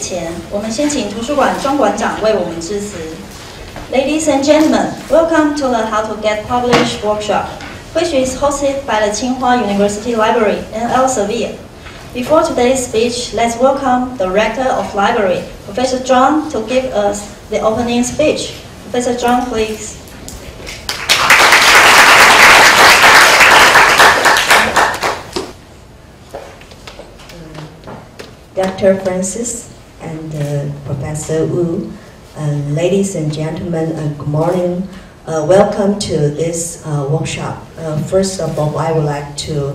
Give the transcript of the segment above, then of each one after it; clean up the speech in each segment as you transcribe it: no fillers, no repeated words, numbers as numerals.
前，我们先请图书馆庄馆长为我们致辞。Ladies and gentlemen, welcome to the How to Get Published workshop, which is hosted by the Tsinghua University Library in Elsevier. Before today's speech, let's welcome the Rector of Library, Professor Zhang, to give us the opening speech. Professor Zhang, please. Dr. Francis and Professor Wu, ladies and gentlemen, good morning. Welcome to this workshop. First of all, I would like to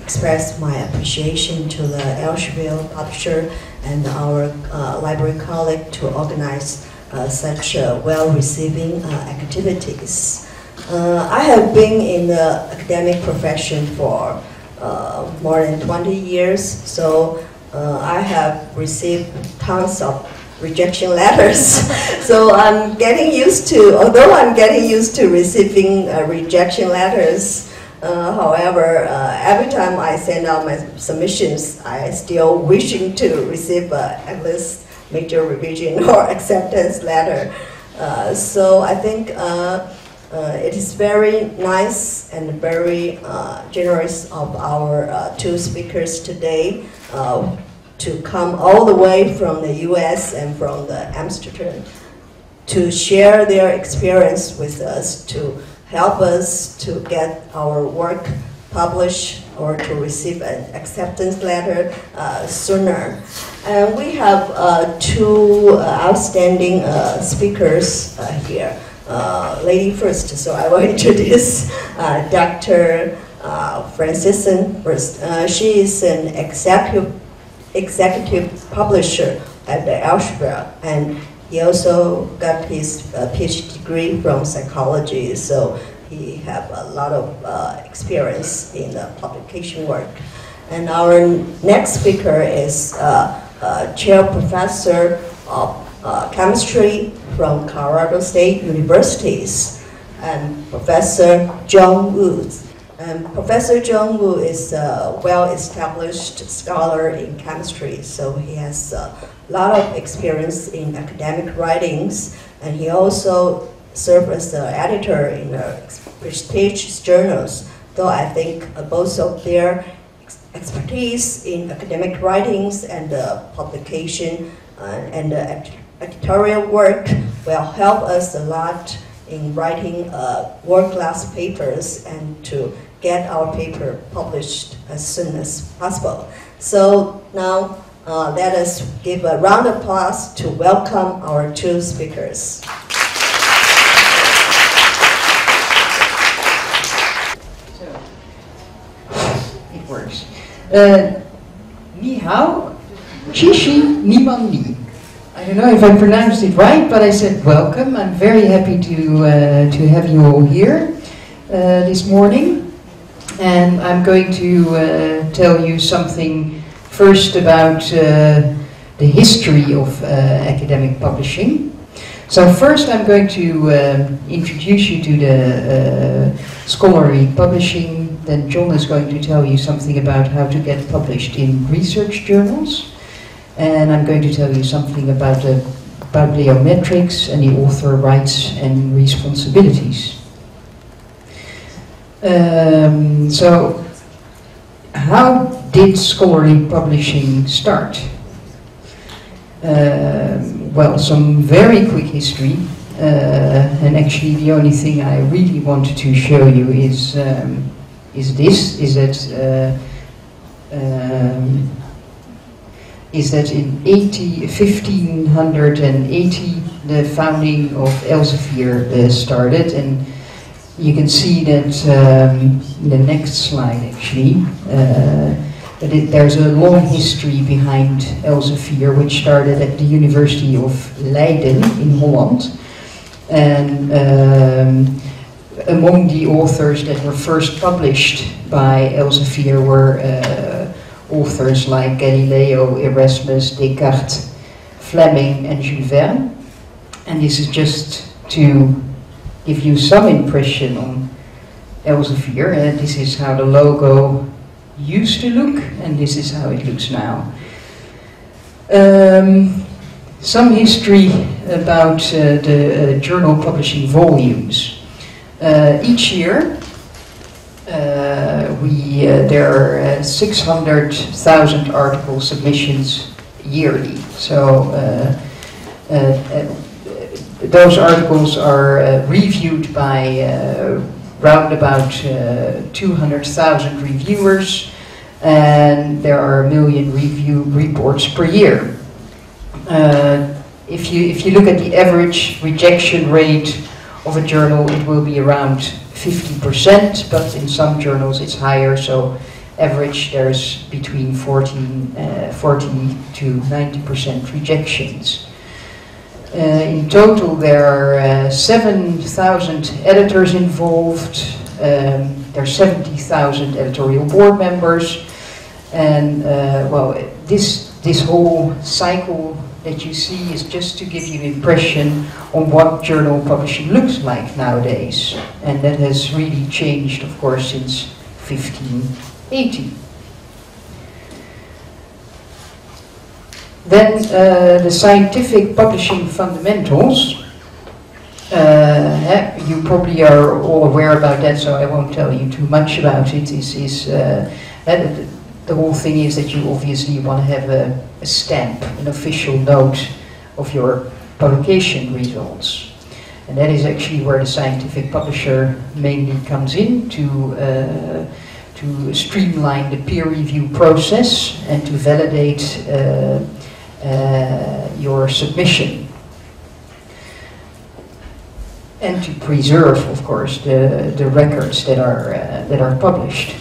express my appreciation to the Elsevier publisher and our library colleague to organize such well-receiving activities. I have been in the academic profession for more than 20 years, so I have received tons of rejection letters. So I'm getting used to, although I'm getting used to receiving rejection letters, however, every time I send out my submissions, I still wishing to receive at least major revision or acceptance letter. So I think it is very nice and very generous of our two speakers today to come all the way from the US and from the Amsterdam to share their experience with us, to help us to get our work published or to receive an acceptance letter sooner. And we have two outstanding speakers here. Lady first, so I will introduce Dr. Francison first. She is an executive publisher at the Elsevier, and he also got his PhD degree from psychology, so he have a lot of experience in the publication work. And our next speaker is Chair Professor of Chemistry from Colorado State Universities, and Professor John Wu. Professor John Wu is a well-established scholar in chemistry, so he has a lot of experience in academic writings, and he also served as the editor in prestigious journals. Though I think both of their expertise in academic writings and publication and editorial work will help us a lot in writing world-class papers and to get our paper published as soon as possible. So now let us give a round of applause to welcome our two speakers. So, it works. Ni hao, Chishi Nimandi. I don't know if I pronounced it right, but I said welcome. I'm very happy to have you all here this morning. And I'm going to tell you something first about the history of academic publishing. So first I'm going to introduce you to the scholarly publishing. Then John is going to tell you something about how to get published in research journals. And I'm going to tell you something about bibliometrics and the author rights and responsibilities. So, how did scholarly publishing start? Well, some very quick history, and actually the only thing I really wanted to show you is that in 1580 the founding of Elsevier started, and you can see that in the next slide actually, there's a long history behind Elsevier, which started at the University of Leiden in Holland. And among the authors that were first published by Elsevier were authors like Galileo, Erasmus, Descartes, Fleming and Jules Verne. And this is just to give you some impression on Elsevier. This is how the logo used to look, and this is how it looks now. Some history about the journal publishing volumes. Each year, there are 600,000 article submissions yearly. So those articles are reviewed by round about 200,000 reviewers, and there are 1 million review reports per year. If you look at the average rejection rate of a journal, it will be around 50%, but in some journals it's higher, so average there's between 40 to 90% rejections. In total there are 7,000 editors involved, there are 70,000 editorial board members, and well, this whole cycle that you see is just to give you an impression on what journal publishing looks like nowadays. And that has really changed, of course, since 1580. Then the scientific publishing fundamentals. You probably are all aware about that, so I won't tell you too much about it. The whole thing is that you obviously want to have a stamp, an official note of your publication results. And that is actually where the scientific publisher mainly comes in to streamline the peer review process and to validate your submission. And to preserve, of course, the records that are published.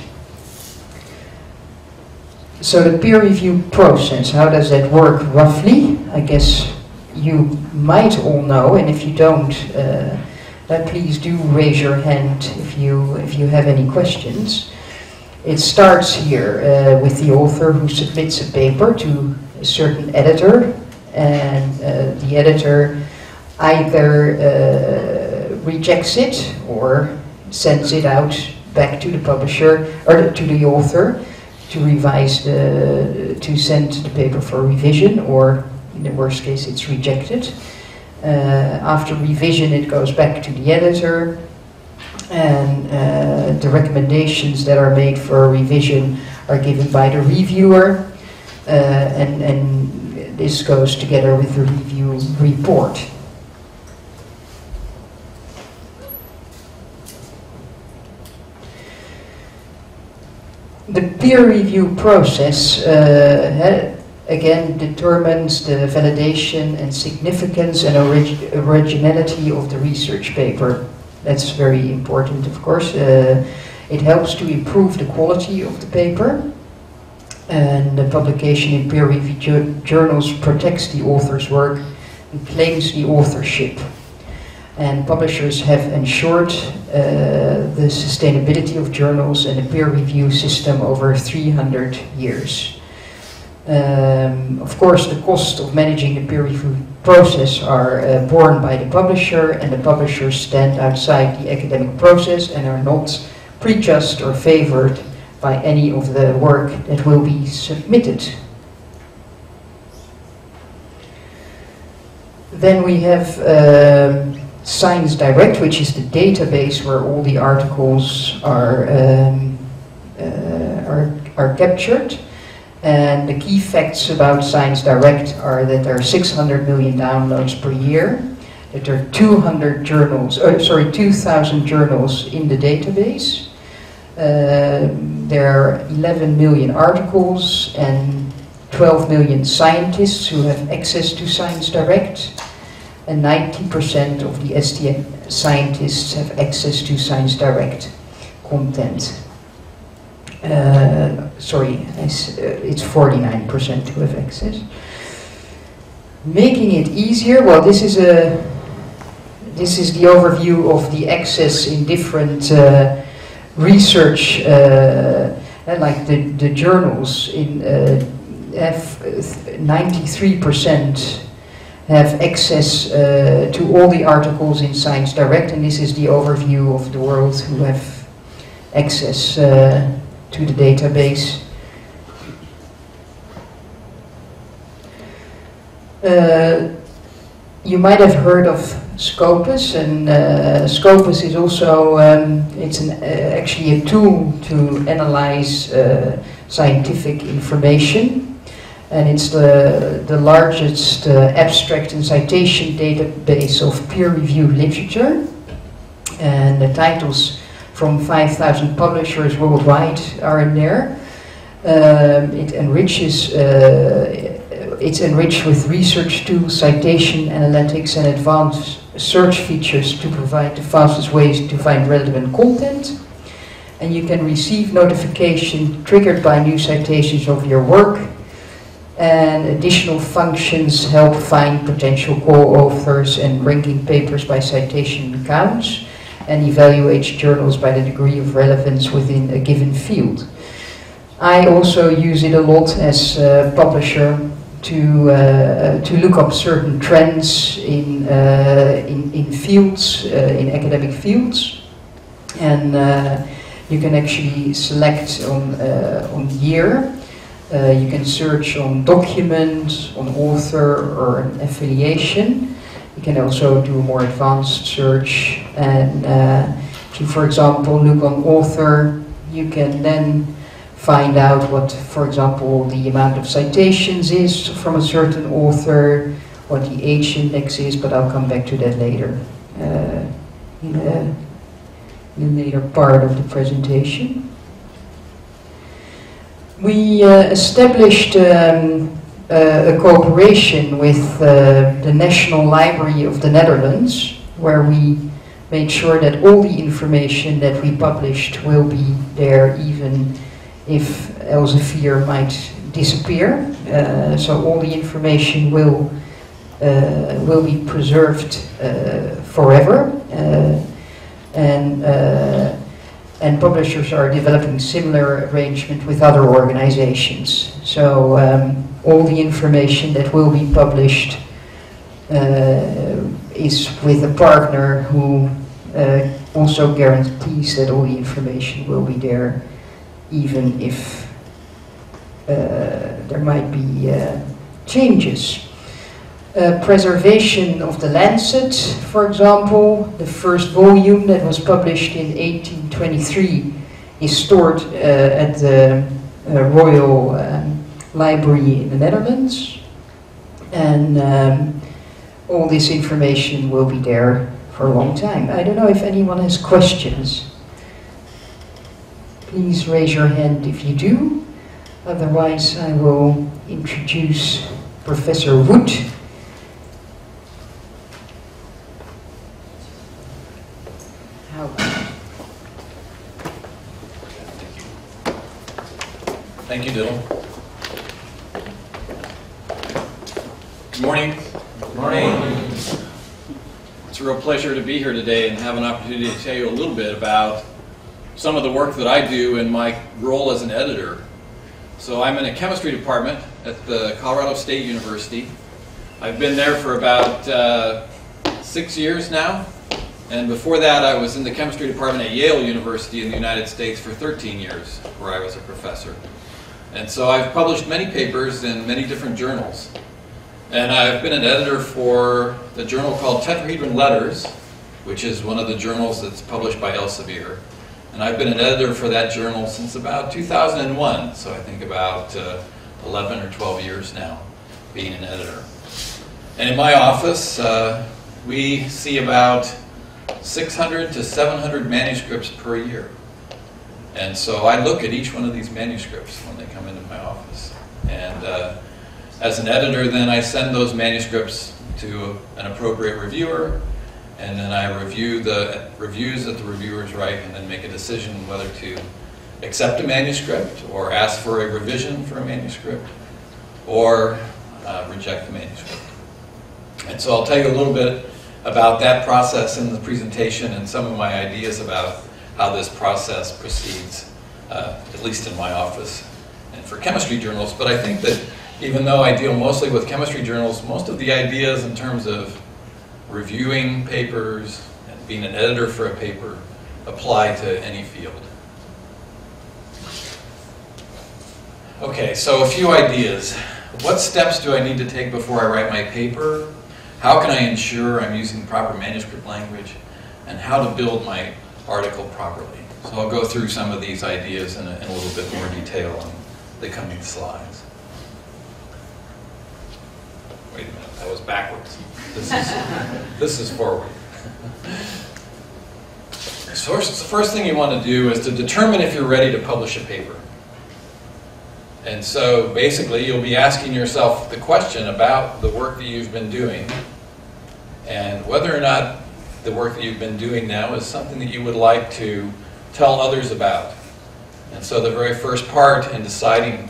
So the peer review process, how does that work roughly? I guess you might all know, and if you don't, please do raise your hand if you have any questions. It starts here with the author who submits a paper to a certain editor, and the editor either rejects it or sends it out back to the publisher or to the author to revise to send the paper for revision, or in the worst case it's rejected. After revision it goes back to the editor, and the recommendations that are made for a revision are given by the reviewer, and this goes together with the review report. The peer review process again determines the validation and significance and originality of the research paper. That's very important, of course. It helps to improve the quality of the paper, and the publication in peer reviewed journals protects the author's work and claims the authorship. And publishers have ensured the sustainability of journals and the peer review system over 300 years. Of course, the cost of managing the peer review process are borne by the publisher, and the publishers stand outside the academic process and are not prejudged or favored by any of the work that will be submitted. Then we have Science Direct, which is the database where all the articles are captured. And the key facts about Science Direct are that there are 600 million downloads per year, that there are 2,000 journals in the database. There are 11 million articles and 12 million scientists who have access to Science Direct. And 90% of the STM scientists have access to Science Direct content. It's 49% who have access. Making it easier, well, this is the overview of the access in different research, like the journals have 93% have access to all the articles in Science Direct, and this is the overview of the world who have access to the database. You might have heard of Scopus, and Scopus is also actually a tool to analyze scientific information, and it's the largest abstract and citation database of peer-reviewed literature, and the titles from 5,000 publishers worldwide are in there. It's enriched with research tools, citation analytics, and advanced search features to provide the fastest ways to find relevant content. And you can receive notification triggered by new citations of your work. And additional functions help find potential co-authors and ranking papers by citation counts, and evaluates journals by the degree of relevance within a given field. I also use it a lot as a publisher to look up certain trends in fields, in academic fields, and you can actually select on year. You can search on document, on author, or an affiliation. You can also do a more advanced search, and if you, for example, look on author, you can then find out what, for example, the amount of citations is from a certain author, what the age index is, but I'll come back to that later, in the later part of the presentation. We established a cooperation with the National Library of the Netherlands, where we made sure that all the information that we published will be there even if Elsevier might disappear. So all the information will be preserved forever, and publishers are developing similar arrangement with other organizations. So all the information that will be published is with a partner who also guarantees that all the information will be there, even if there might be changes. Preservation of the Lancet, for example, the first volume that was published in 1823 is stored at the Royal Library in the Netherlands, and all this information will be there for a long time. I don't know if anyone has questions. Please raise your hand if you do. Otherwise, I will introduce Professor Wood. Thank you, Diddle. Good morning. Good morning. It's a real pleasure to be here today and have an opportunity to tell you a little bit about some of the work that I do in my role as an editor. So I'm in a chemistry department at the Colorado State University. I've been there for about 6 years now, and before that I was in the chemistry department at Yale University in the United States for 13 years, where I was a professor. And so I've published many papers in many different journals. And I've been an editor for the journal called Tetrahedron Letters, which is one of the journals that's published by Elsevier. And I've been an editor for that journal since about 2001, so I think about 11 or 12 years now being an editor. And in my office, we see about 600 to 700 manuscripts per year. And so I look at each one of these manuscripts when they come into my office. And as an editor, then I send those manuscripts to an appropriate reviewer, and then I review the reviews that the reviewers write and then make a decision whether to accept a manuscript or ask for a revision for a manuscript or reject the manuscript. And so I'll tell you a little bit about that process in the presentation and some of my ideas about how this process proceeds, at least in my office and for chemistry journals. But I think that even though I deal mostly with chemistry journals, most of the ideas in terms of reviewing papers and being an editor for a paper apply to any field. Okay, so a few ideas. What steps do I need to take before I write my paper? How can I ensure I'm using proper manuscript language? And how to build my article properly. So I'll go through some of these ideas in a little bit more detail on the coming slides. Wait a minute, that was backwards. This is forward. So the first thing you want to do is to determine if you're ready to publish a paper. And so basically you'll be asking yourself the question about the work that you've been doing and whether or not the work that you've been doing now is something that you would like to tell others about. And so the very first part in deciding,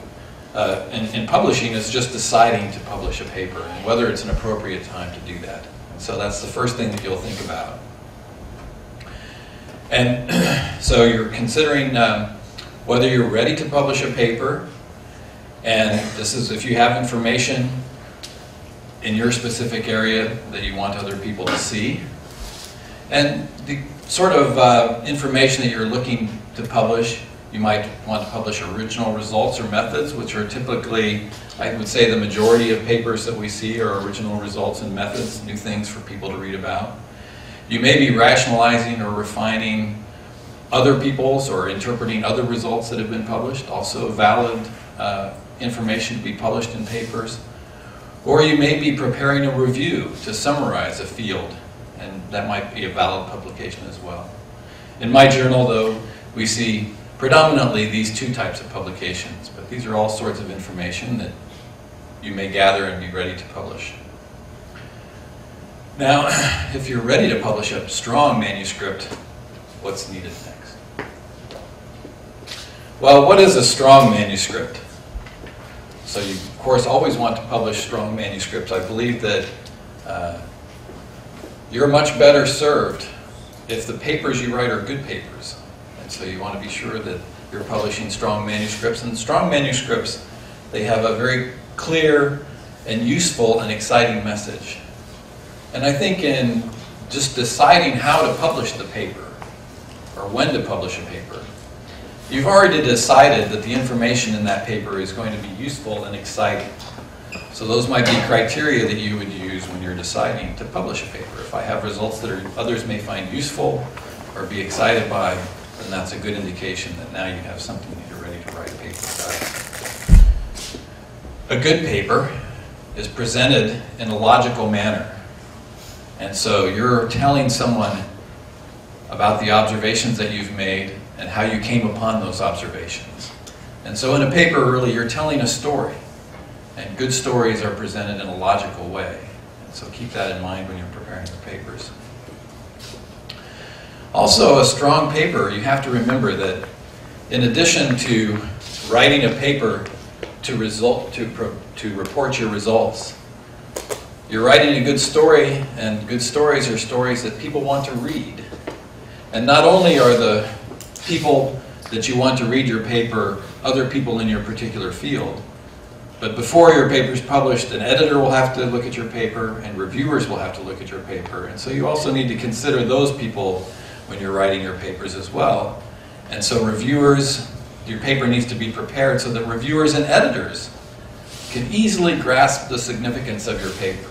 in publishing is just deciding to publish a paper and whether it's an appropriate time to do that. And so that's the first thing that you'll think about. And so you're considering whether you're ready to publish a paper, and this is if you have information in your specific area that you want other people to see. And the sort of information that you're looking to publish, you might want to publish original results or methods, which are typically, I would say the majority of papers that we see are original results and methods, new things for people to read about. You may be rationalizing or refining other people's or interpreting other results that have been published, also valid information to be published in papers. Or you may be preparing a review to summarize a field, and that might be a valid publication as well. In my journal, though, we see predominantly these two types of publications, but these are all sorts of information that you may gather and be ready to publish. Now, if you're ready to publish a strong manuscript, what's needed next? Well, what is a strong manuscript? So you, of course, always want to publish strong manuscripts. I believe that you're much better served if the papers you write are good papers. And so you want to be sure that you're publishing strong manuscripts. And strong manuscripts, they have a very clear and useful and exciting message. And I think in just deciding how to publish the paper, or when to publish a paper, you've already decided that the information in that paper is going to be useful and exciting. So those might be criteria that you would use when you're deciding to publish a paper. If I have results that others may find useful or be excited by, then that's a good indication that now you have something that you're ready to write a paper about. A good paper is presented in a logical manner. And so you're telling someone about the observations that you've made and how you came upon those observations. And so in a paper, really, you're telling a story. And good stories are presented in a logical way. And so keep that in mind when you're preparing your papers. Also, a strong paper, you have to remember that in addition to writing a paper to report your results, you're writing a good story, and good stories are stories that people want to read. And not only are the people that you want to read your paper other people in your particular field, but before your paper is published, an editor will have to look at your paper, and reviewers will have to look at your paper. And so you also need to consider those people when you're writing your papers as well. And so reviewers, your paper needs to be prepared so that reviewers and editors can easily grasp the significance of your paper.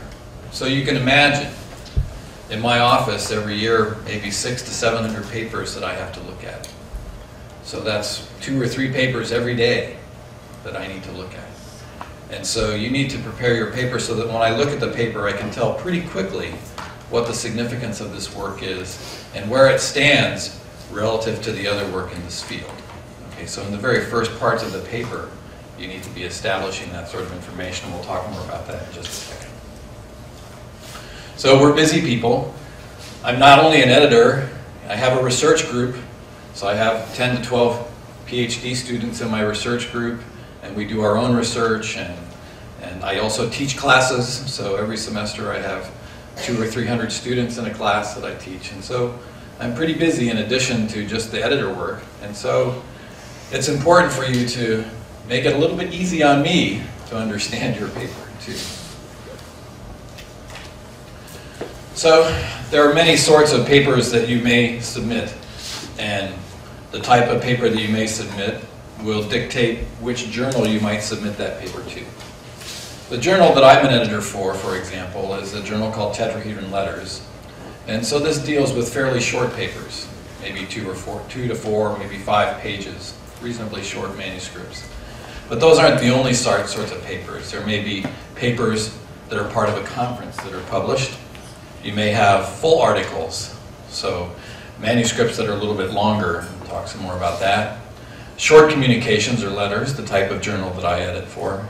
So you can imagine, in my office every year, maybe 600 to 700 papers that I have to look at. So that's 2 or 3 papers every day that I need to look at. And so you need to prepare your paper so that when I look at the paper, I can tell pretty quickly what the significance of this work is and where it stands relative to the other work in this field. Okay, so in the very first parts of the paper, you need to be establishing that sort of information, and we'll talk more about that in just a second. So we're busy people. I'm not only an editor, I have a research group. So I have 10 to 12 PhD students in my research group, and we do our own research, and I also teach classes. So every semester I have 200 or 300 students in a class that I teach. And so I'm pretty busy in addition to just the editor work. And so it's important for you to make it a little bit easy on me to understand your paper too. So there are many sorts of papers that you may submit, and the type of paper that you may submit will dictate which journal you might submit that paper to. The journal that I'm an editor for example, is a journal called Tetrahedron Letters. And so this deals with fairly short papers, maybe 2 to 4, maybe 5 pages, reasonably short manuscripts. But those aren't the only sorts of papers. There may be papers that are part of a conference that are published. You may have full articles, so manuscripts that are a little bit longer. We'll talk some more about that. Short communications or letters, the type of journal that I edit for.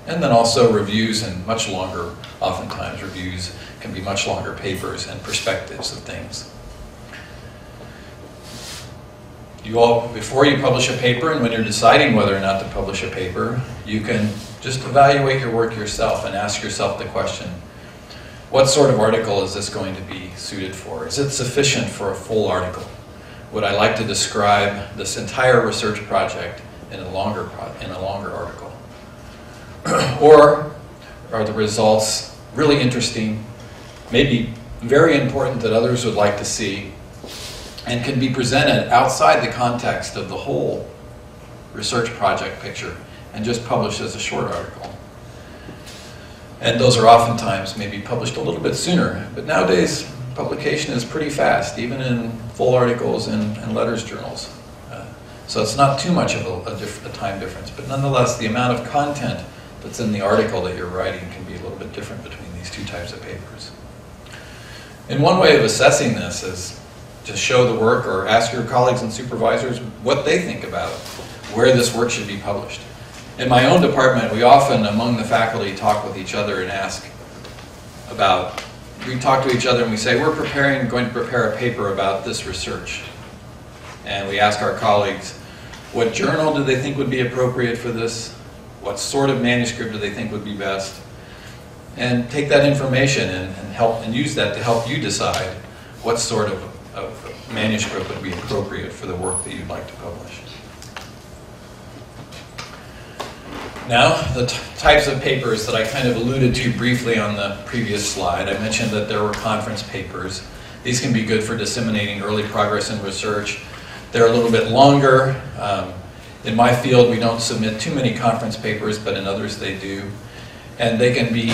And then also reviews, and much longer, oftentimes reviews can be much longer papers and perspectives of things. You all, before you publish a paper and when you're deciding whether or not to publish a paper, you can just evaluate your work yourself and ask yourself the question, what sort of article is this going to be suited for? Is it sufficient for a full article? Would I like to describe this entire research project in a longer article? Or are the results really interesting, maybe very important that others would like to see, and can be presented outside the context of the whole research project picture and just published as a short article? And those are oftentimes maybe published a little bit sooner, but nowadays publication is pretty fast, even in full articles and letters journals. So it's not too much of a time difference, but nonetheless the amount of content that's in the article that you're writing can be a little bit different between these two types of papers. And one way of assessing this is to show the work or ask your colleagues and supervisors what they think about where this work should be published. In my own department, we often, among the faculty, talk with each other and ask about, we talk to each other and we say, we're going to prepare a paper about this research. And we ask our colleagues, what journal do they think would be appropriate for this? What sort of manuscript do they think would be best? And take that information and use that to help you decide what sort of manuscript would be appropriate for the work that you'd like to publish. Now, the types of papers that I kind of alluded to briefly on the previous slide. I mentioned that there were conference papers. These can be good for disseminating early progress in research. They're a little bit longer. In my field, we don't submit too many conference papers, but in others they do. And they can be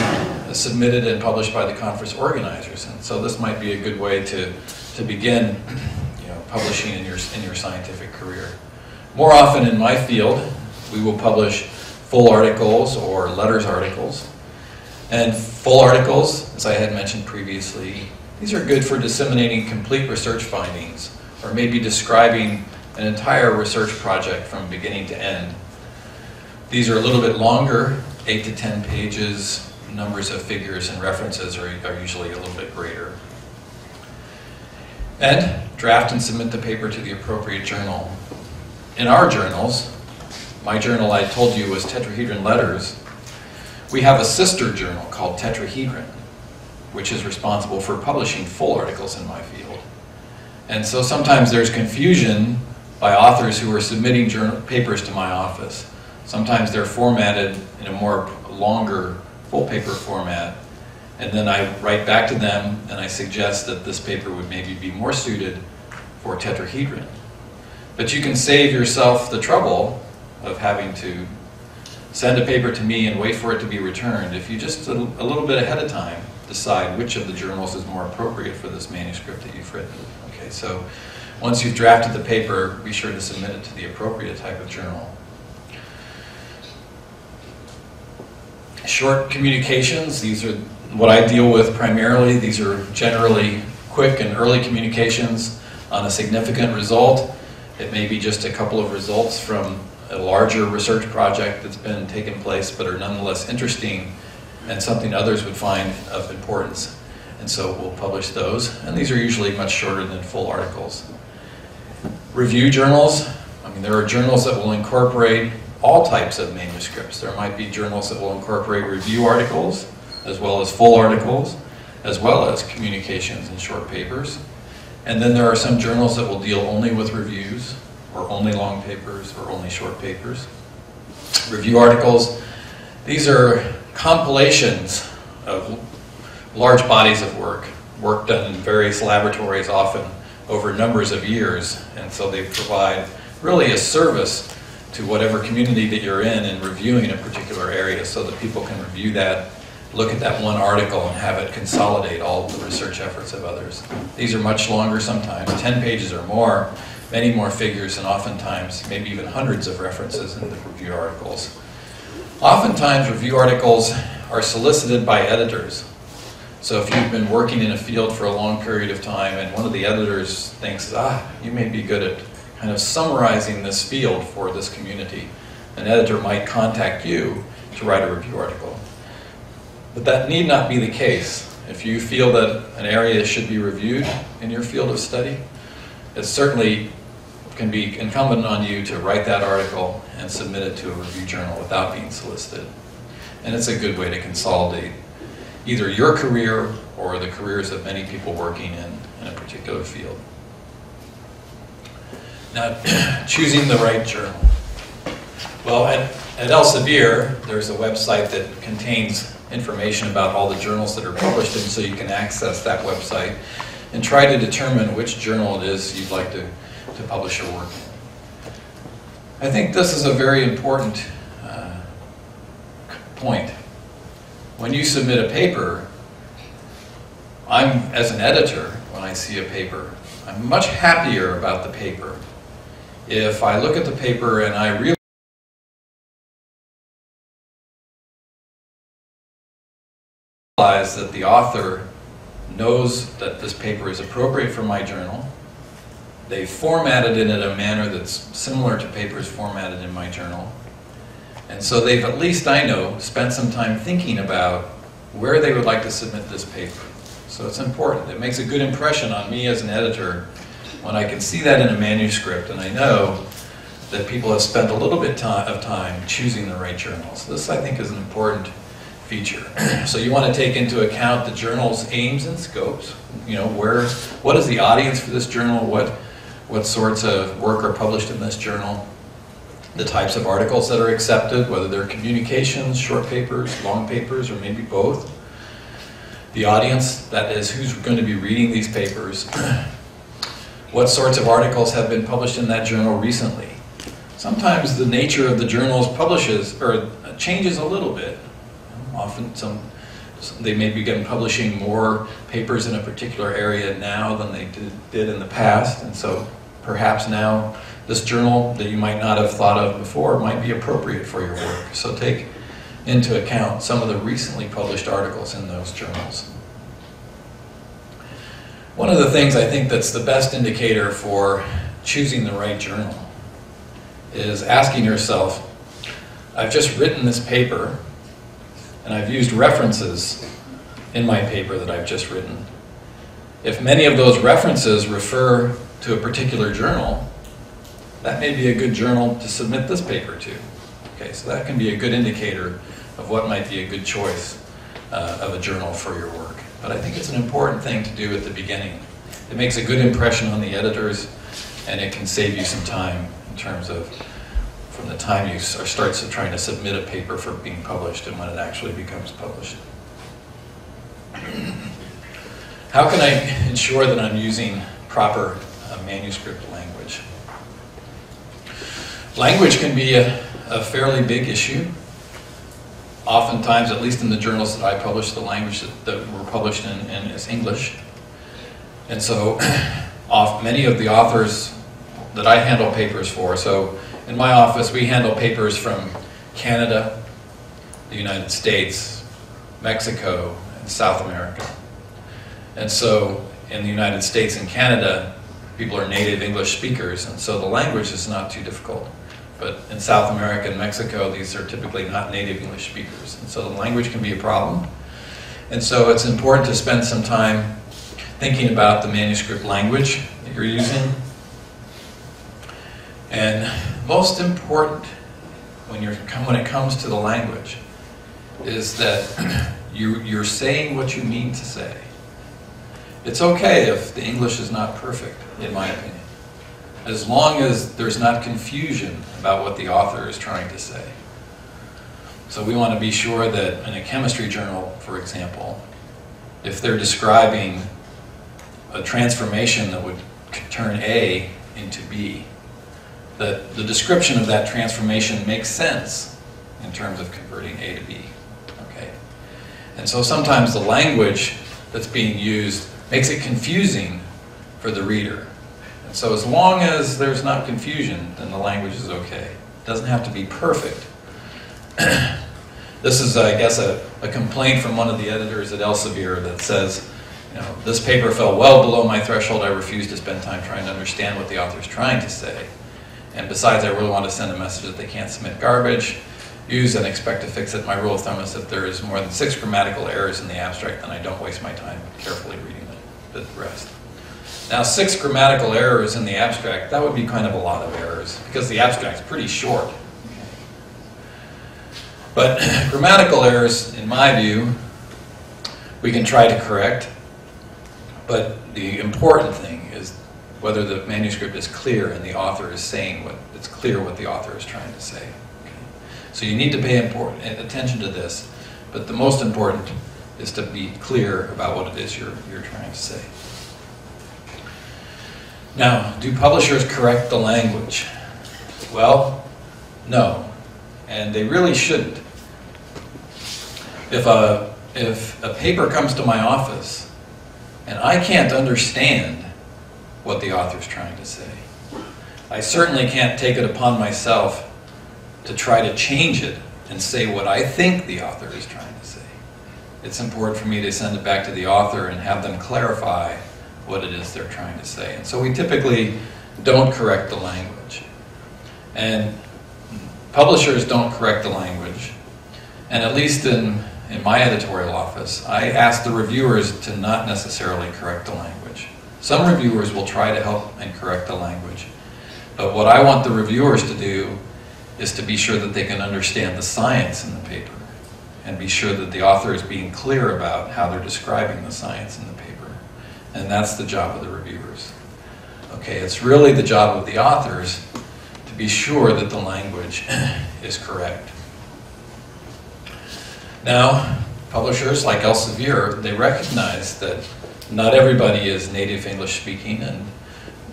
submitted and published by the conference organizers. And so this might be a good way to begin publishing in your scientific career. More often in my field, we will publish full articles or letters articles. And full articles, as I had mentioned previously, these are good for disseminating complete research findings or maybe describing an entire research project from beginning to end. These are a little bit longer, 8 to 10 pages. Numbers of figures and references are usually a little bit greater. And draft and submit the paper to the appropriate journal. In our journals, my journal I told you was Tetrahedron Letters, we have a sister journal called Tetrahedron, which is responsible for publishing full articles in my field. And so sometimes there's confusion by authors who are submitting papers to my office. Sometimes they're formatted in a more longer full paper format, and then I write back to them and I suggest that this paper would maybe be more suited for Tetrahedron. But you can save yourself the trouble of having to send a paper to me and wait for it to be returned if you just a little bit ahead of time decide which of the journals is more appropriate for this manuscript that you've written. Okay, so once you've drafted the paper, be sure to submit it to the appropriate type of journal. Short communications, these are what I deal with primarily. These are generally quick and early communications on a significant result. It may be just a couple of results from a larger research project that's been taken place, but are nonetheless interesting and something others would find of importance. And so we'll publish those. And these are usually much shorter than full articles. Review journals. I mean, there are journals that will incorporate all types of manuscripts. There might be journals that will incorporate review articles, as well as full articles, as well as communications and short papers. And then there are some journals that will deal only with reviews, or only long papers, or only short papers. Review articles, these are compilations of large bodies of work done in various laboratories, often over numbers of years. And so they provide really a service to whatever community that you're in reviewing a particular area so that people can review that, look at that one article and have it consolidate all of the research efforts of others. These are much longer sometimes, 10 pages or more, many more figures, and oftentimes maybe even hundreds of references in the review articles. Oftentimes review articles are solicited by editors. So if you've been working in a field for a long period of time and one of the editors thinks, you may be good at kind of summarizing this field for this community, an editor might contact you to write a review article. But that need not be the case. If you feel that an area should be reviewed in your field of study, it certainly can be incumbent on you to write that article and submit it to a review journal without being solicited. And it's a good way to consolidate either your career or the careers of many people working in a particular field. Now, choosing the right journal. Well, at Elsevier, there's a website that contains information about all the journals that are published, and so you can access that website and try to determine which journal it is you'd like to publish your work in. I think this is a very important point. When you submit a paper, as an editor, when I see a paper, I'm much happier about the paper if I look at the paper and I realize that the author knows that this paper is appropriate for my journal. They formatted it in a manner that's similar to papers formatted in my journal. And so they've, at least I know, spent some time thinking about where they would like to submit this paper. So it's important. It makes a good impression on me as an editor when I can see that in a manuscript and I know that people have spent a little bit of time choosing the right journals. This, I think, is an important feature. So you want to take into account the journal's aims and scopes. You know, what is the audience for this journal? What sorts of work are published in this journal? The types of articles that are accepted, whether they're communications, short papers, long papers, or maybe both. The audience, that is, who's going to be reading these papers. What sorts of articles have been published in that journal recently? Sometimes the nature of the journals changes a little bit. Often they may begin publishing more papers in a particular area now than they did in the past, and so perhaps now this journal that you might not have thought of before might be appropriate for your work. So take into account some of the recently published articles in those journals. One of the things I think that's the best indicator for choosing the right journal is asking yourself, I've just written this paper and I've used references in my paper that I've just written. If many of those references refer to a particular journal, that may be a good journal to submit this paper to. Okay, so that can be a good indicator of what might be a good choice of a journal for your work. But I think it's an important thing to do at the beginning. It makes a good impression on the editors, and it can save you some time in terms of from the time you start trying to submit a paper for being published and when it actually becomes published. How can I ensure that I'm using proper manuscript language? Language can be a fairly big issue. Oftentimes, at least in the journals that I publish, the language that were published in is English. And so many of the authors that I handle papers for, so in my office we handle papers from Canada, the United States, Mexico, and South America. And so in the United States and Canada, people are native English speakers, and so the language is not too difficult. But in South America and Mexico, these are typically not native English speakers, and so the language can be a problem. And so it's important to spend some time thinking about the manuscript language that you're using. And most important when it comes to the language is that you're saying what you mean to say. It's okay if the English is not perfect, in my opinion, as long as there's not confusion about what the author is trying to say. So we want to be sure that in a chemistry journal, for example, if they're describing a transformation that would turn A into B, that the description of that transformation makes sense in terms of converting A to B. Okay? And so sometimes the language that's being used makes it confusing for the reader. And so as long as there's not confusion, then the language is okay. It doesn't have to be perfect. This is, I guess, a complaint from one of the editors at Elsevier that says, you know, this paper fell well below my threshold. I refuse to spend time trying to understand what the author's trying to say. And besides, I really want to send a message that they can't submit garbage, use and expect to fix it. My rule of thumb is that there is more than 6 grammatical errors in the abstract, then I don't waste my time carefully reading the rest. Now, 6 grammatical errors in the abstract, that would be kind of a lot of errors, because the abstract's pretty short. But grammatical errors, in my view, we can try to correct. But the important thing is whether the manuscript is clear and the author is saying it's clear what the author is trying to say. Okay? So you need to pay attention to this, but the most important is to be clear about what it is you're trying to say. Now, do publishers correct the language? Well, no, and they really shouldn't. If a paper comes to my office and I can't understand what the author's trying to say, I certainly can't take it upon myself to try to change it and say what I think the author is trying to say. It's important for me to send it back to the author and have them clarify what it is they're trying to say. And so we typically don't correct the language. And publishers don't correct the language. And at least in my editorial office, I ask the reviewers to not necessarily correct the language. Some reviewers will try to help and correct the language. But what I want the reviewers to do is to be sure that they can understand the science in the paper and be sure that the author is being clear about how they're describing the science in the paper. And that's the job of the reviewers. Okay, it's really the job of the authors to be sure that the language is correct. Now, publishers like Elsevier, they recognize that not everybody is native English speaking, and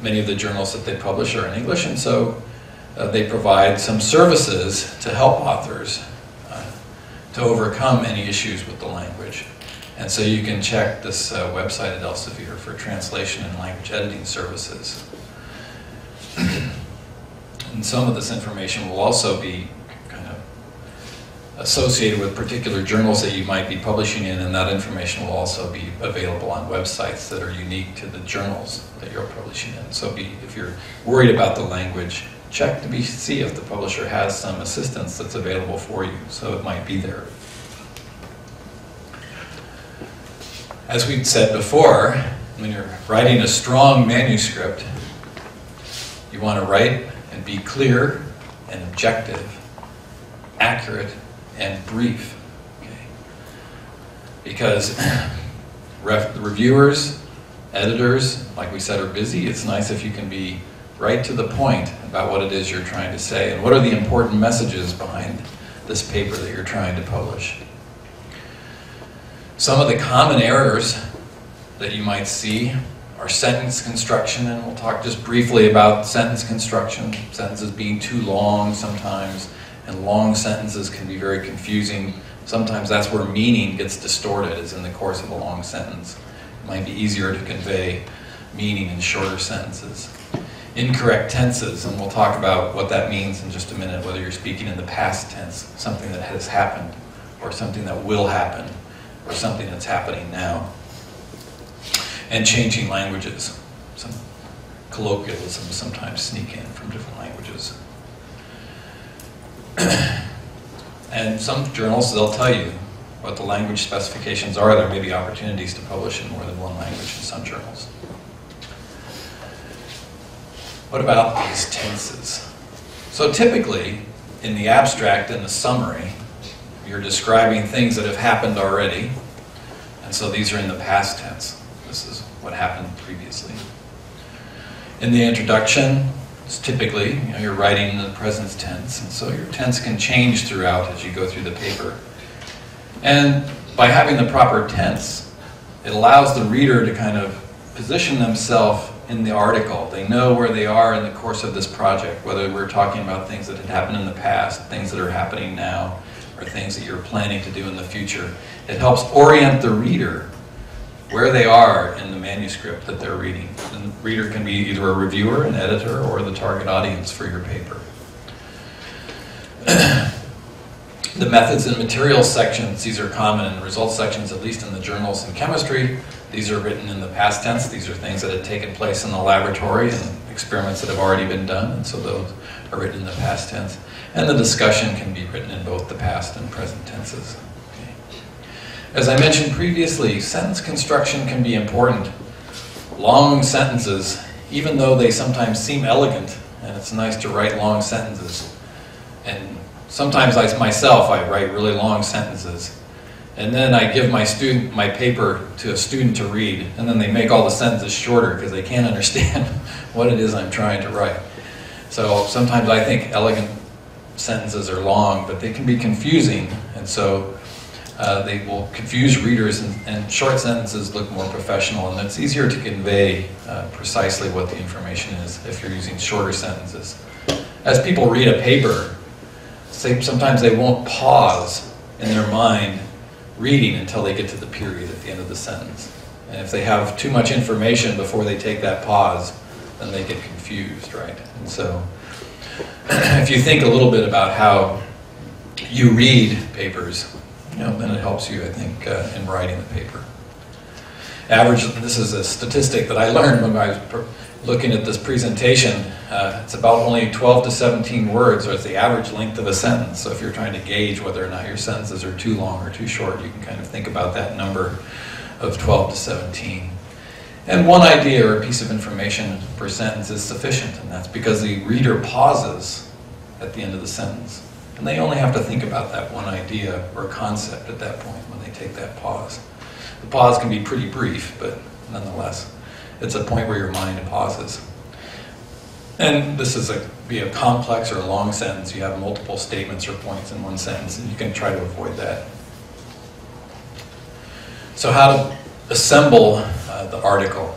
many of the journals that they publish are in English, and so they provide some services to help authors to overcome any issues with the language. And so you can check this website at Elsevier for translation and language editing services. And some of this information will also be kind of associated with particular journals that you might be publishing in, and that information will also be available on websites that are unique to the journals that you're publishing in. So if you're worried about the language, check to see if the publisher has some assistance that's available for you, so it might be there. As we said before, when you're writing a strong manuscript, you want to write and be clear and objective, accurate and brief. Okay? Because the reviewers, editors, like we said, are busy. It's nice if you can be right to the point about what it is you're trying to say and what are the important messages behind this paper that you're trying to publish. Some of the common errors that you might see are sentence construction, and we'll talk just briefly about sentence construction. Sentences being too long sometimes, and long sentences can be very confusing. Sometimes that's where meaning gets distorted, is in the course of a long sentence. It might be easier to convey meaning in shorter sentences. Incorrect tenses, and we'll talk about what that means in just a minute, whether you're speaking in the past tense, something that has happened, or something that will happen, or something that's happening now. And changing languages. Some colloquialisms sometimes sneak in from different languages. And some journals, they'll tell you what the language specifications are. There may be opportunities to publish in more than one language in some journals. What about these tenses? So typically, in the abstract and the summary, you're describing things that have happened already, and so these are in the past tense. This is what happened previously. In the introduction, it's typically, you're writing in the present tense, and so your tense can change throughout as you go through the paper. And by having the proper tense, it allows the reader to kind of position themselves in the article. They know where they are in the course of this project, whether we're talking about things that had happened in the past, things that are happening now, or things that you're planning to do in the future. It helps orient the reader where they are in the manuscript that they're reading. And the reader can be either a reviewer, an editor, or the target audience for your paper. The methods and materials sections, these are common in the results sections, at least in the journals in chemistry. These are written in the past tense. These are things that had taken place in the laboratory and experiments that have already been done, and so those are written in the past tense. And the discussion can be written in both the past and present tenses. Okay. As I mentioned previously, sentence construction can be important. Long sentences, even though they sometimes seem elegant, and it's nice to write long sentences, and sometimes I write really long sentences, and then I give my paper to a student to read, and then they make all the sentences shorter because they can't understand what it is I'm trying to write. So sometimes I think elegant sentences are long, but they can be confusing, and so they will confuse readers, and short sentences look more professional, and it's easier to convey precisely what the information is if you're using shorter sentences. As people read a paper, sometimes they won't pause in their mind reading until they get to the period at the end of the sentence. And if they have too much information before they take that pause, then they get confused, right? And so if you think a little bit about how you read papers, then it helps you, I think, in writing the paper. This is a statistic that I learned when I was looking at this presentation. It's about only 12 to 17 words, or it's the average length of a sentence. So if you're trying to gauge whether or not your sentences are too long or too short, you can kind of think about that number of 12 to 17. And one idea or a piece of information per sentence is sufficient, and that's because the reader pauses at the end of the sentence. And they only have to think about that one idea or concept at that point when they take that pause. The pause can be pretty brief, but nonetheless, it's a point where your mind pauses. And this is be a complex or a long sentence. You have multiple statements or points in one sentence, and you can try to avoid that. So how to assemble the article?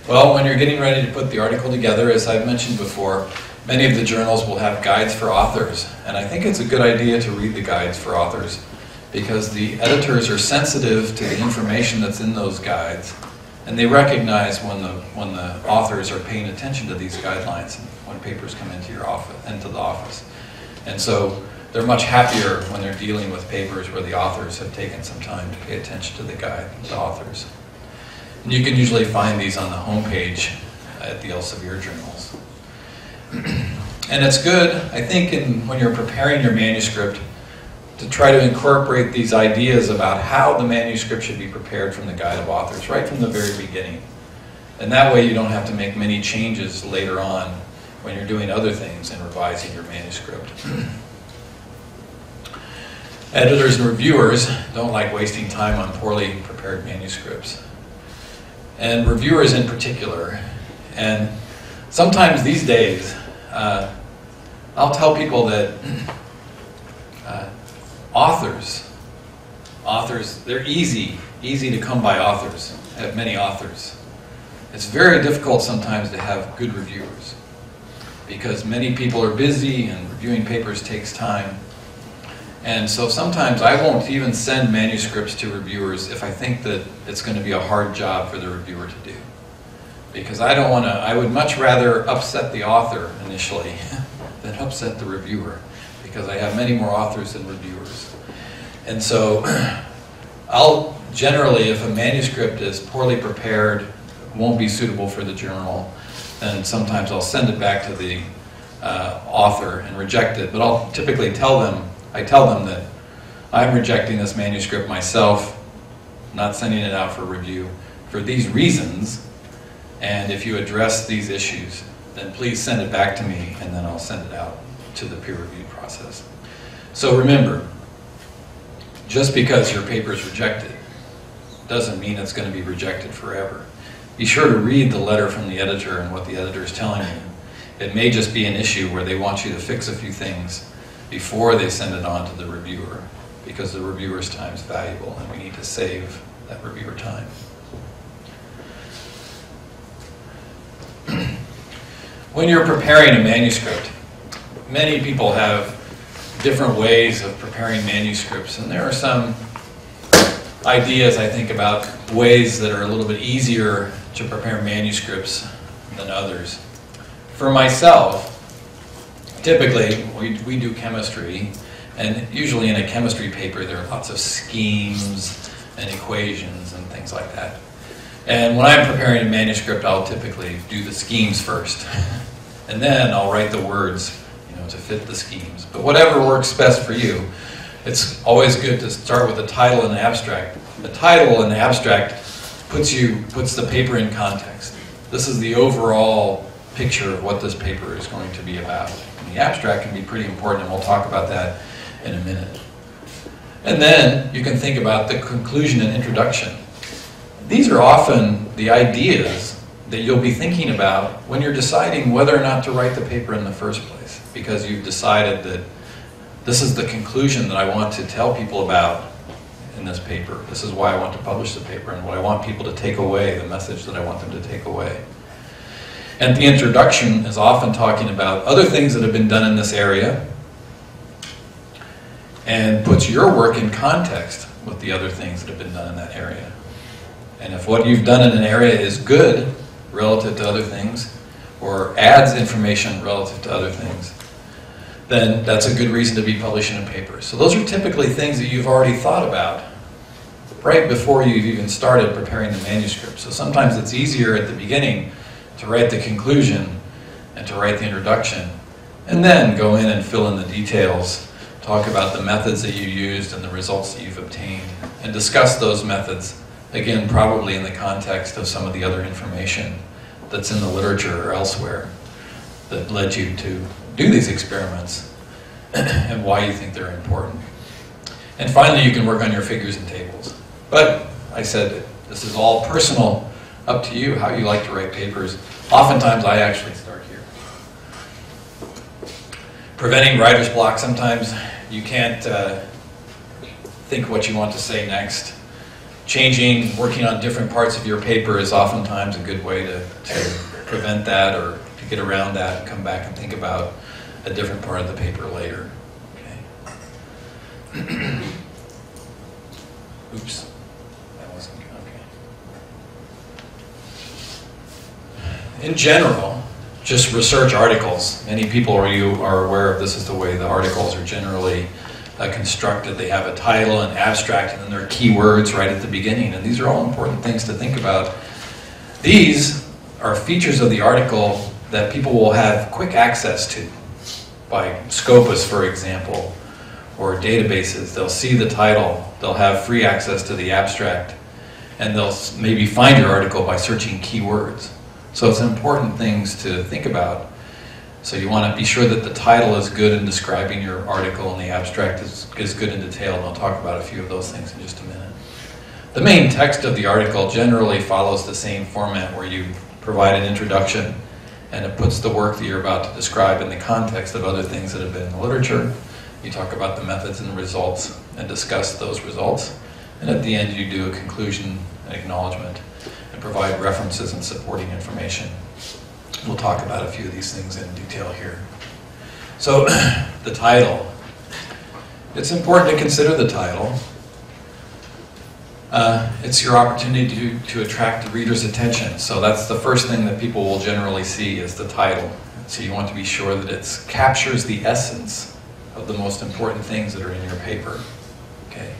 Well, when you're getting ready to put the article together, as I've mentioned before, many of the journals will have guides for authors. And I think it's a good idea to read the guides for authors, because the editors are sensitive to the information that's in those guides, and they recognize when the authors are paying attention to these guidelines when papers come into the office. And so they're much happier when they're dealing with papers where the authors have taken some time to pay attention to the authors. And you can usually find these on the homepage at the Elsevier journals. And it's good, I think, when you're preparing your manuscript, to try to incorporate these ideas about how the manuscript should be prepared from the Guide of Authors right from the very beginning. And that way you don't have to make many changes later on when you're doing other things and revising your manuscript. Editors and reviewers don't like wasting time on poorly prepared manuscripts. And reviewers in particular. And sometimes these days, I'll tell people that authors, they're easy to come by authors. I have many authors. It's very difficult sometimes to have good reviewers because many people are busy and reviewing papers takes time. And so sometimes I won't even send manuscripts to reviewers if I think that it's going to be a hard job for the reviewer to do. Because I would much rather upset the author initially than upset the reviewer, because I have many more authors than reviewers. And so I'll generally, if a manuscript is poorly prepared, won't be suitable for the journal, then sometimes I'll send it back to the author and reject it. But I'll typically tell them that I'm rejecting this manuscript myself, not sending it out for review for these reasons, and if you address these issues, then please send it back to me, and then I'll send it out to the peer review process. So remember, just because your paper is rejected doesn't mean it's going to be rejected forever. Be sure to read the letter from the editor and what the editor is telling you. It may just be an issue where they want you to fix a few things before they send it on to the reviewer, because the reviewer's time is valuable and we need to save that reviewer time. When you're preparing a manuscript, many people have different ways of preparing manuscripts, and there are some ideas, I think, about ways that are a little bit easier to prepare manuscripts than others. For myself, typically, we do chemistry, and usually in a chemistry paper there are lots of schemes and equations and things like that. And when I'm preparing a manuscript, I'll typically do the schemes first. And then I'll write the words, to fit the schemes. But whatever works best for you, it's always good to start with the title and the abstract. The title and the abstract puts the paper in context. This is the overall picture of what this paper is going to be about. And the abstract can be pretty important, and we'll talk about that in a minute. And then you can think about the conclusion and introduction. These are often the ideas that you'll be thinking about when you're deciding whether or not to write the paper in the first place, because you've decided that this is the conclusion that I want to tell people about in this paper. This is why I want to publish the paper and what I want people to take away, the message that I want them to take away. And the introduction is often talking about other things that have been done in this area and puts your work in context with the other things that have been done in that area. And if what you've done in an area is good relative to other things, or adds information relative to other things, then that's a good reason to be publishing a paper. So those are typically things that you've already thought about right before you've even started preparing the manuscript. So sometimes it's easier at the beginning to write the conclusion and to write the introduction, and then go in and fill in the details, talk about the methods that you used and the results that you've obtained, and discuss those methods, again, probably in the context of some of the other information that's in the literature or elsewhere that led you to do these experiments and why you think they're important. And finally, you can work on your figures and tables. But I said, this is all personal, up to you how you like to write papers. Oftentimes, I actually start here. Preventing writer's block. Sometimes you can't think what you want to say next. Changing, working on different parts of your paper is oftentimes a good way to prevent that, or to get around that and come back and think about a different part of the paper later. Okay. Oops, that wasn't okay. In general, just research articles. Many people are aware of this is the way the articles are generally constructed. They have a title, an abstract, and then there are keywords right at the beginning. And these are all important things to think about. These are features of the article that people will have quick access to by Scopus, for example, or databases. They'll see the title, they'll have free access to the abstract, and they'll maybe find your article by searching keywords. So it's important things to think about. So you want to be sure that the title is good in describing your article and the abstract is good in detail, and I'll talk about a few of those things in just a minute. The main text of the article generally follows the same format where you provide an introduction and it puts the work that you're about to describe in the context of other things that have been in the literature. You talk about the methods and the results and discuss those results. And at the end you do a conclusion and acknowledgement and provide references and supporting information. We'll talk about a few of these things in detail here. So, the title. It's important to consider the title. It's your opportunity to attract the reader's attention. So that's the first thing that people will generally see is the title. So you want to be sure that it captures the essence of the most important things that are in your paper. Okay.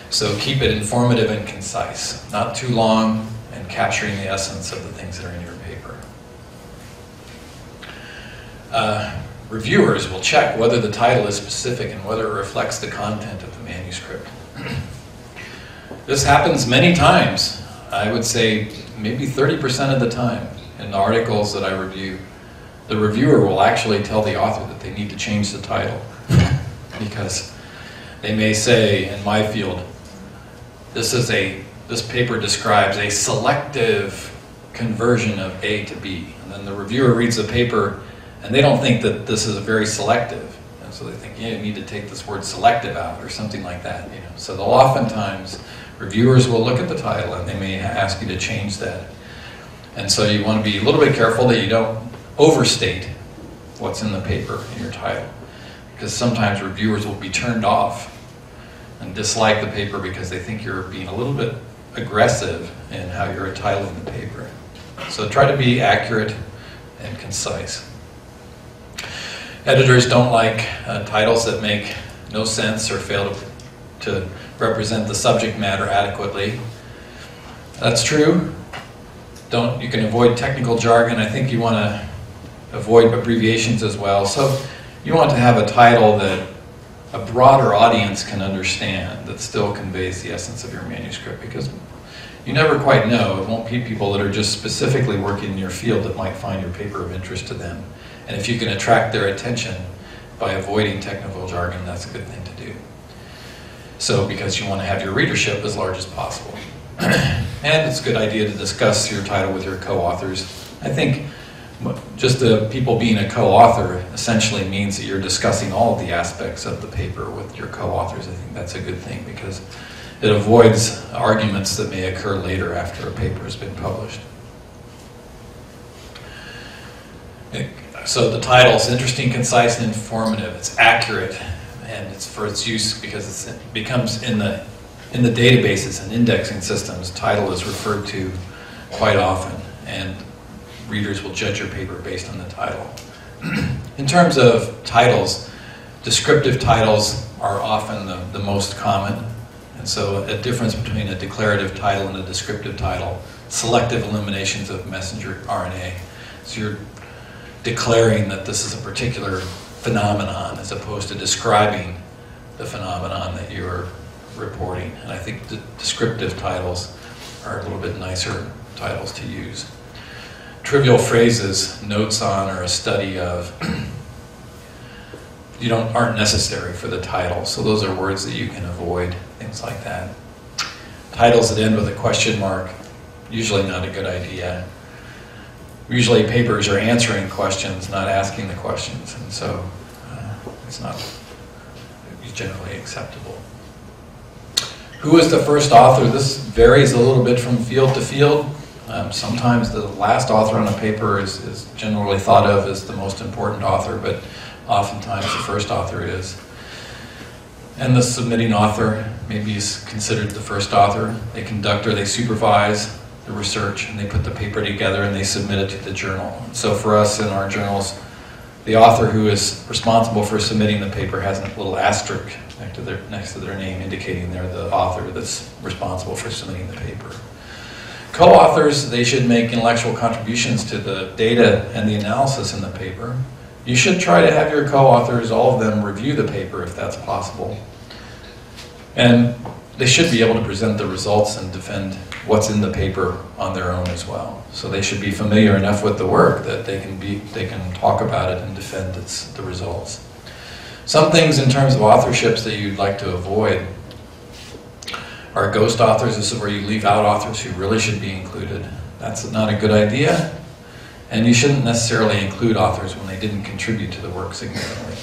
So keep it informative and concise, not too long, and capturing the essence of the things that are in your paper. Reviewers will check whether the title is specific and whether it reflects the content of the manuscript. This happens many times. I would say maybe 30% of the time in the articles that I review. The reviewer will actually tell the author that they need to change the title because they may say, in my field, this paper describes a selective conversion of A to B. And then the reviewer reads the paper and they don't think that this is very selective. And so they think, yeah, you need to take this word selective out or something like that. So they'll oftentimes, reviewers will look at the title and they may ask you to change that. And so you want to be a little bit careful that you don't overstate what's in the paper in your title. Because sometimes reviewers will be turned off and dislike the paper because they think you're being a little bit aggressive in how you're titling the paper. So try to be accurate and concise. Editors don't like titles that make no sense or fail to represent the subject matter adequately. That's true. You can avoid technical jargon. I think you want to avoid abbreviations as well. So you want to have a title that a broader audience can understand, that still conveys the essence of your manuscript, because you never quite know. It won't be people that are just specifically working in your field that might find your paper of interest to them. And if you can attract their attention by avoiding technical jargon, that's a good thing to do. So, because you want to have your readership as large as possible. And it's a good idea to discuss your title with your co-authors. I think just the people being a co-author essentially means that you're discussing all of the aspects of the paper with your co-authors. I think that's a good thing because it avoids arguments that may occur later after a paper has been published. So the title is interesting, concise, and informative. It's accurate, and it's for its use because it becomes in the databases and indexing systems. Title is referred to quite often, and readers will judge your paper based on the title. In terms of titles, descriptive titles are often the most common, and so a difference between a declarative title and a descriptive title: selective eliminations of messenger RNA. So you're declaring that this is a particular phenomenon as opposed to describing the phenomenon that you're reporting. And I think the descriptive titles are a little bit nicer titles to use. Trivial phrases, notes on, or a study of, aren't necessary for the title. So those are words that you can avoid, things like that. Titles that end with a question mark, usually not a good idea. Usually papers are answering questions, not asking the questions, and so it's not generally acceptable. Who is the first author? This varies a little bit from field to field. Sometimes the last author on a paper is generally thought of as the most important author, but oftentimes the first author is. And the submitting author maybe is considered the first author. They conduct or they supervise the research, and they put the paper together and they submit it to the journal. So for us in our journals, the author who is responsible for submitting the paper has a little asterisk next to their name indicating they're the author that's responsible for submitting the paper. Co-authors, they should make intellectual contributions to the data and the analysis in the paper. You should try to have your co-authors, all of them, review the paper if that's possible. And they should be able to present the results and defend what's in the paper on their own as well. So they should be familiar enough with the work that they can talk about it and defend the results. Some things in terms of authorships that you'd like to avoid are ghost authors. This is where you leave out authors who really should be included. That's not a good idea. And you shouldn't necessarily include authors when they didn't contribute to the work significantly.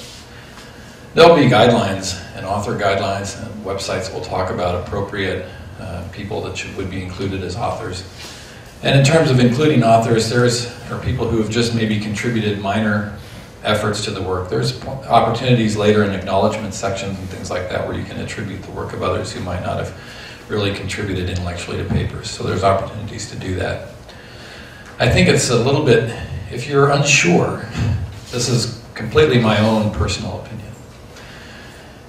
There'll be guidelines and author guidelines, and websites will talk about appropriate people that would be included as authors. And in terms of including authors, are people who have just maybe contributed minor efforts to the work. There's opportunities later in acknowledgement sections and things like that where you can attribute the work of others who might not have really contributed intellectually to papers. So there's opportunities to do that. I think it's a little bit, if you're unsure, this is completely my own personal opinion.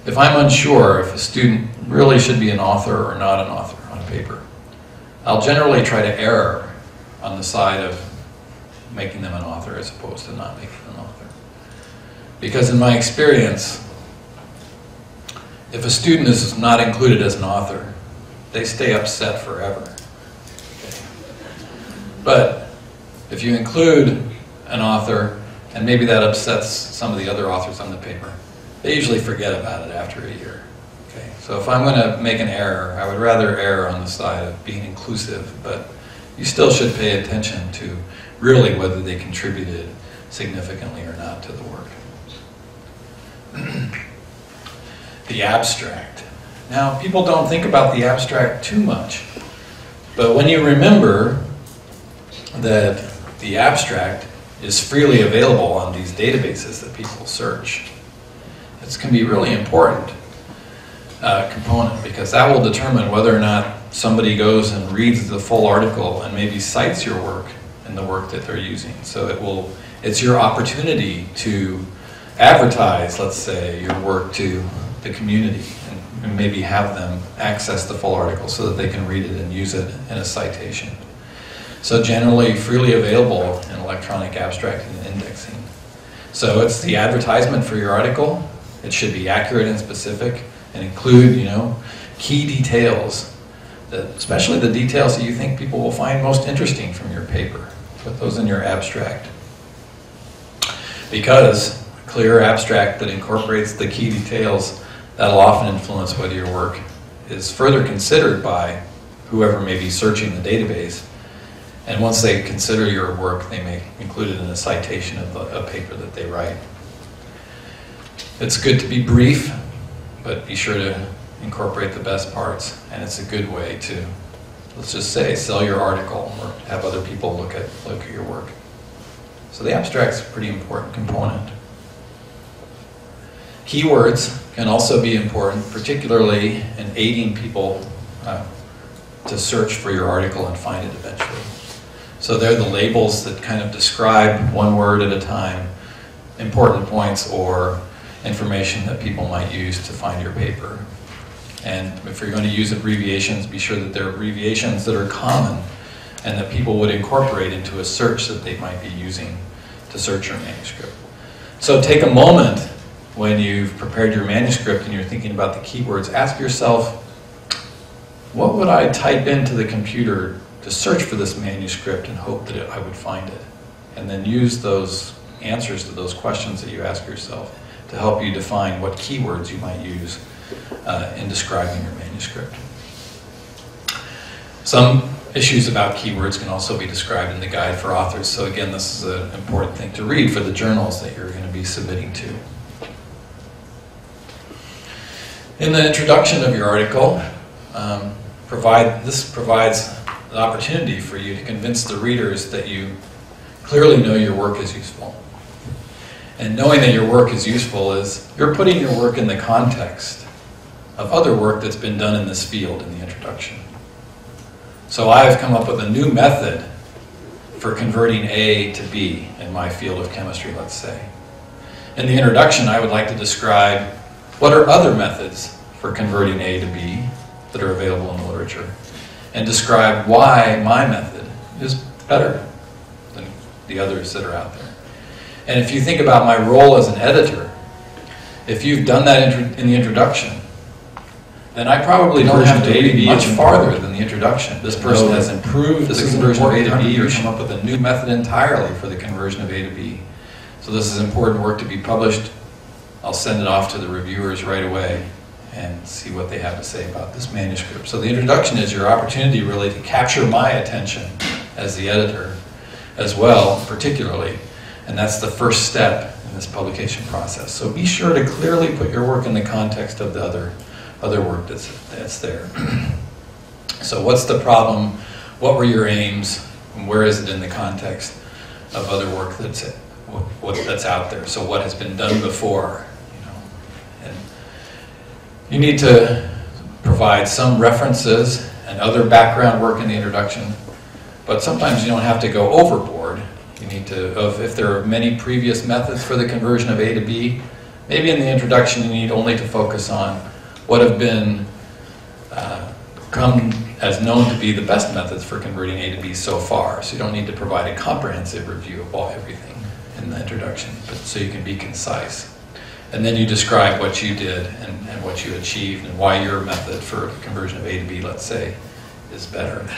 If I'm unsure if a student really should be an author or not an author on a paper, I'll generally try to err on the side of making them an author as opposed to not making them an author. Because in my experience, if a student is not included as an author, they stay upset forever. Okay. But if you include an author, and maybe that upsets some of the other authors on the paper, they usually forget about it after a year. Okay? So if I'm going to make an error, I would rather err on the side of being inclusive, but you still should pay attention to really whether they contributed significantly or not to the work. The abstract. Now, people don't think about the abstract too much, but when you remember that the abstract is freely available on these databases that people search. This can be really important component, because that will determine whether or not somebody goes and reads the full article and maybe cites your work in the work that they're using. So it's your opportunity to advertise, let's say, your work to the community and maybe have them access the full article so that they can read it and use it in a citation. So generally freely available in electronic abstracting and indexing. So it's the advertisement for your article. It should be accurate and specific and include, key details, especially the details that you think people will find most interesting from your paper. Put those in your abstract. Because a clear abstract that incorporates the key details, that'll often influence whether your work is further considered by whoever may be searching the database. And once they consider your work, they may include it in a citation of a paper that they write. It's good to be brief, but be sure to incorporate the best parts. And it's a good way to, let's just say, sell your article or have other people look at your work. So the abstract's a pretty important component. Keywords can also be important, particularly in aiding people to search for your article and find it eventually. So they're the labels that kind of describe one word at a time, important points or information that people might use to find your paper. And if you're going to use abbreviations, be sure that they're abbreviations that are common and that people would incorporate into a search that they might be using to search your manuscript. So take a moment when you've prepared your manuscript and you're thinking about the keywords, ask yourself, what would I type into the computer to search for this manuscript and hope that I would find it? And then use those answers to those questions that you ask yourself to help you define what keywords you might use in describing your manuscript. Some issues about keywords can also be described in the guide for authors. So again, this is an important thing to read for the journals that you're going to be submitting to. In the introduction of your article, this provides the opportunity for you to convince the readers that you clearly know your work is useful. And knowing that your work is useful is you're putting your work in the context of other work that's been done in this field in the introduction. So I've come up with a new method for converting A to B in my field of chemistry, let's say. In the introduction, I would like to describe what are other methods for converting A to B that are available in the literature, and describe why my method is better than the others that are out there. And if you think about my role as an editor, if you've done that in the introduction, then I probably don't have to read much farther than the introduction. This person has improved the conversion of A to B or come up with a new method entirely for the conversion of A to B. So this is important work to be published. I'll send it off to the reviewers right away and see what they have to say about this manuscript. So the introduction is your opportunity really to capture my attention as the editor as well, particularly. And that's the first step in this publication process. So be sure to clearly put your work in the context of the other work that's there. So what's the problem? What were your aims? And where is it in the context of other work that's out there? So what has been done before? And you need to provide some references and other background work in the introduction, but sometimes you don't have to go overboard. You need to, if there are many previous methods for the conversion of A to B, maybe in the introduction you need only to focus on what have been come as known to be the best methods for converting A to B so far. So you don't need to provide a comprehensive review of everything in the introduction, but so you can be concise. And then you describe what you did and what you achieved and why your method for conversion of A to B, let's say, is better.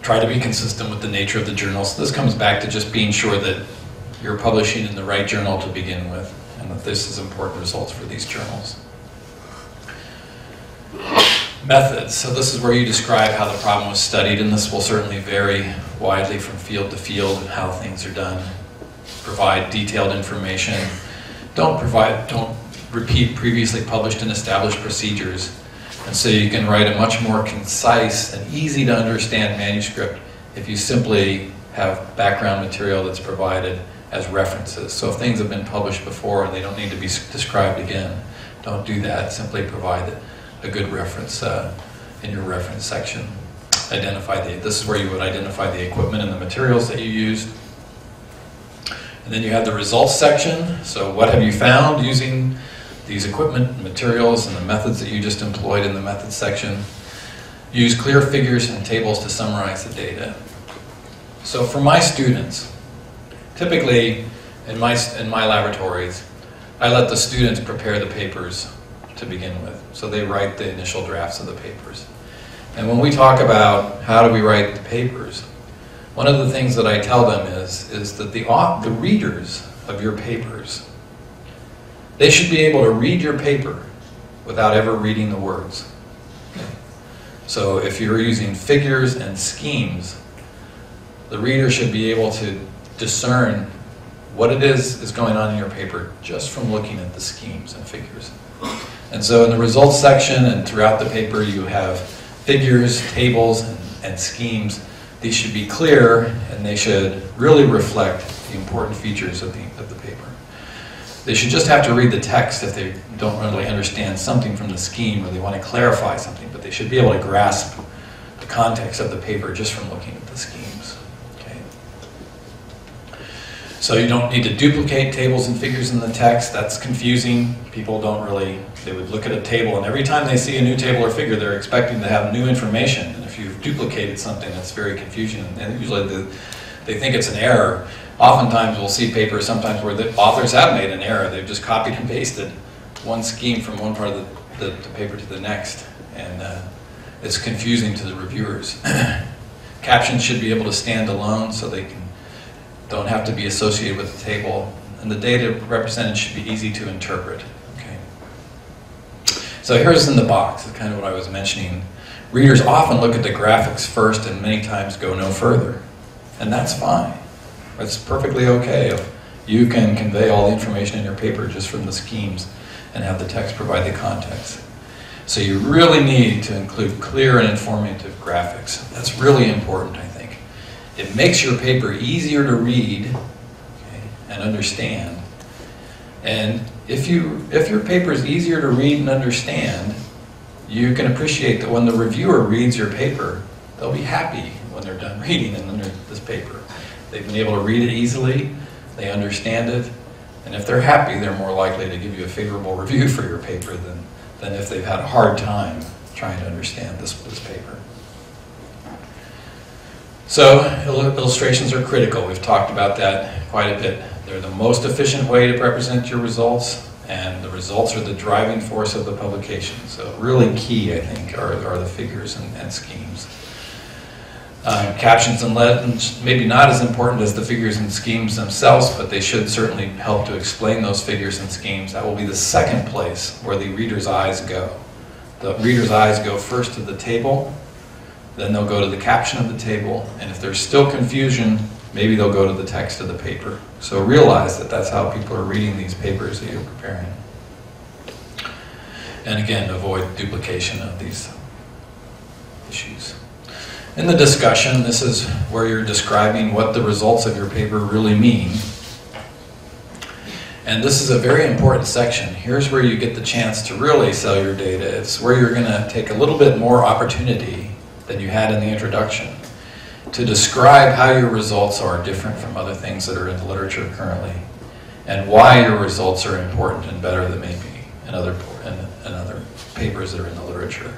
Try to be consistent with the nature of the journal. So this comes back to just being sure that you're publishing in the right journal to begin with, and that this is important results for these journals. Methods. So this is where you describe how the problem was studied, and this will certainly vary widely from field to field and how things are done. Provide detailed information. Don't repeat previously published and established procedures. And so you can write a much more concise and easy to understand manuscript if you simply have background material that's provided as references. So if things have been published before and they don't need to be described again, don't do that. Simply provide a good reference in your reference section. This is where you would identify the equipment and the materials that you used. And then you have the results section. So what have you found using these equipment, materials, and the methods that you just employed in the methods section? Use clear figures and tables to summarize the data. So for my students, typically in my laboratories, I let the students prepare the papers to begin with. So they write the initial drafts of the papers. And when we talk about how do we write the papers, one of the things that I tell them is that the readers of your papers, they should be able to read your paper without ever reading the words. Okay? So if you're using figures and schemes, the reader should be able to discern what it is going on in your paper just from looking at the schemes and figures. And so in the results section and throughout the paper you have figures, tables, and schemes. These should be clear and they should really reflect the important features of the paper. They should just have to read the text if they don't really understand something from the scheme or they want to clarify something, but they should be able to grasp the context of the paper just from looking at the schemes. Okay. So you don't need to duplicate tables and figures in the text. That's confusing. People don't really, they would look at a table and every time they see a new table or figure they're expecting to have new information. And if you've duplicated something, that's very confusing. And usually they think it's an error. Oftentimes we'll see papers sometimes where the authors have made an error. They've just copied and pasted one scheme from one part of the paper to the next. And it's confusing to the reviewers. Captions should be able to stand alone so they don't have to be associated with the table. And the data represented should be easy to interpret. Okay. So here's in the box, it's kind of what I was mentioning. Readers often look at the graphics first and many times go no further. And that's fine. It's perfectly okay if you can convey all the information in your paper just from the schemes and have the text provide the context. So you really need to include clear and informative graphics. That's really important, I think. It makes your paper easier to read, okay, and understand. And if your paper is easier to read and understand, you can appreciate that when the reviewer reads your paper, they'll be happy when they're done reading this paper. They've been able to read it easily, they understand it, and if they're happy, they're more likely to give you a favorable review for your paper than if they've had a hard time trying to understand this paper. So illustrations are critical. We've talked about that quite a bit. They're the most efficient way to represent your results, and the results are the driving force of the publication. So really key, I think, are the figures and schemes. Captions and legends, maybe not as important as the figures and schemes themselves, but they should certainly help to explain those figures and schemes. That will be the second place where the reader's eyes go. The reader's eyes go first to the table, then they'll go to the caption of the table, and if there's still confusion, maybe they'll go to the text of the paper. So realize that that's how people are reading these papers that you're preparing. And again, avoid duplication of these issues. In the discussion, this is where you're describing what the results of your paper really mean. And this is a very important section. Here's where you get the chance to really sell your data. It's where you're going to take a little bit more opportunity than you had in the introduction to describe how your results are different from other things that are in the literature currently, and why your results are important and better than maybe in other papers that are in the literature.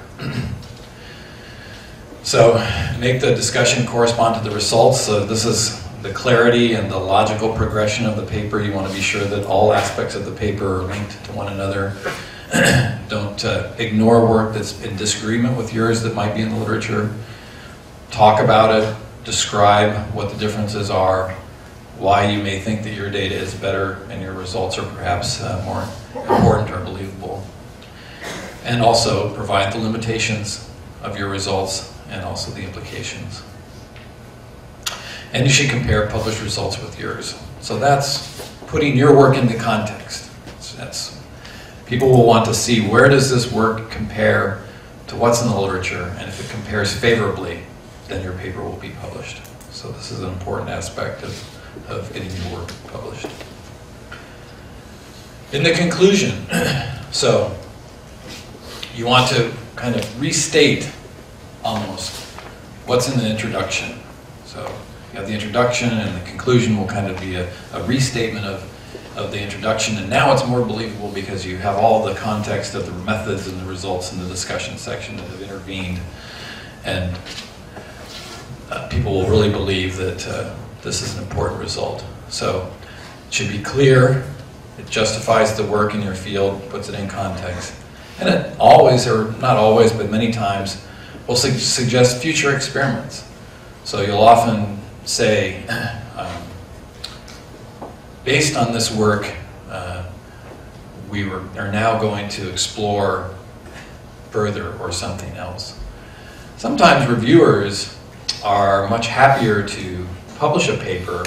So make the discussion correspond to the results. So this is the clarity and the logical progression of the paper. You want to be sure that all aspects of the paper are linked to one another. Don't ignore work that's in disagreement with yours that might be in the literature. Talk about it, describe what the differences are, why you may think that your data is better and your results are perhaps more important or believable. And also provide the limitations of your results and also the implications. And you should compare published results with yours. So that's putting your work into context. People will want to see where does this work compare to what's in the literature, and if it compares favorably, then your paper will be published. So this is an important aspect of getting your work published. In the conclusion, so you want to kind of restate almost what's in the introduction. So you have the introduction, and the conclusion will kind of be a restatement of the introduction, and now it's more believable because you have all the context of the methods and the results in the discussion section that have intervened, and people will really believe that this is an important result. So it should be clear, it justifies the work in your field, puts it in context, and it always, or not always, but many times, will suggest future experiments. So you'll often say, based on this work, we are now going to explore further or something else. Sometimes reviewers are much happier to publish a paper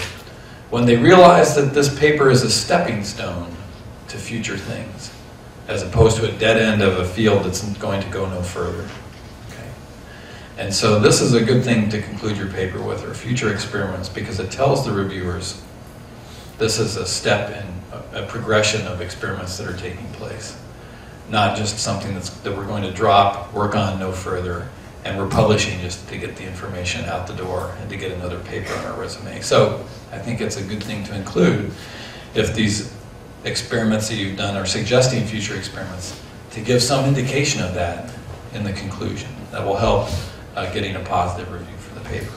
when they realize that this paper is a stepping stone to future things, as opposed to a dead end of a field that's going to go no further. Okay. And so this is a good thing to conclude your paper with, or future experiments, because it tells the reviewers this is a step in a progression of experiments that are taking place, not just something that we're going to drop, work on no further, and we're publishing just to get the information out the door and to get another paper on our resume. So I think it's a good thing to include if these experiments that you've done are suggesting future experiments, to give some indication of that in the conclusion. That will help getting a positive review for the paper.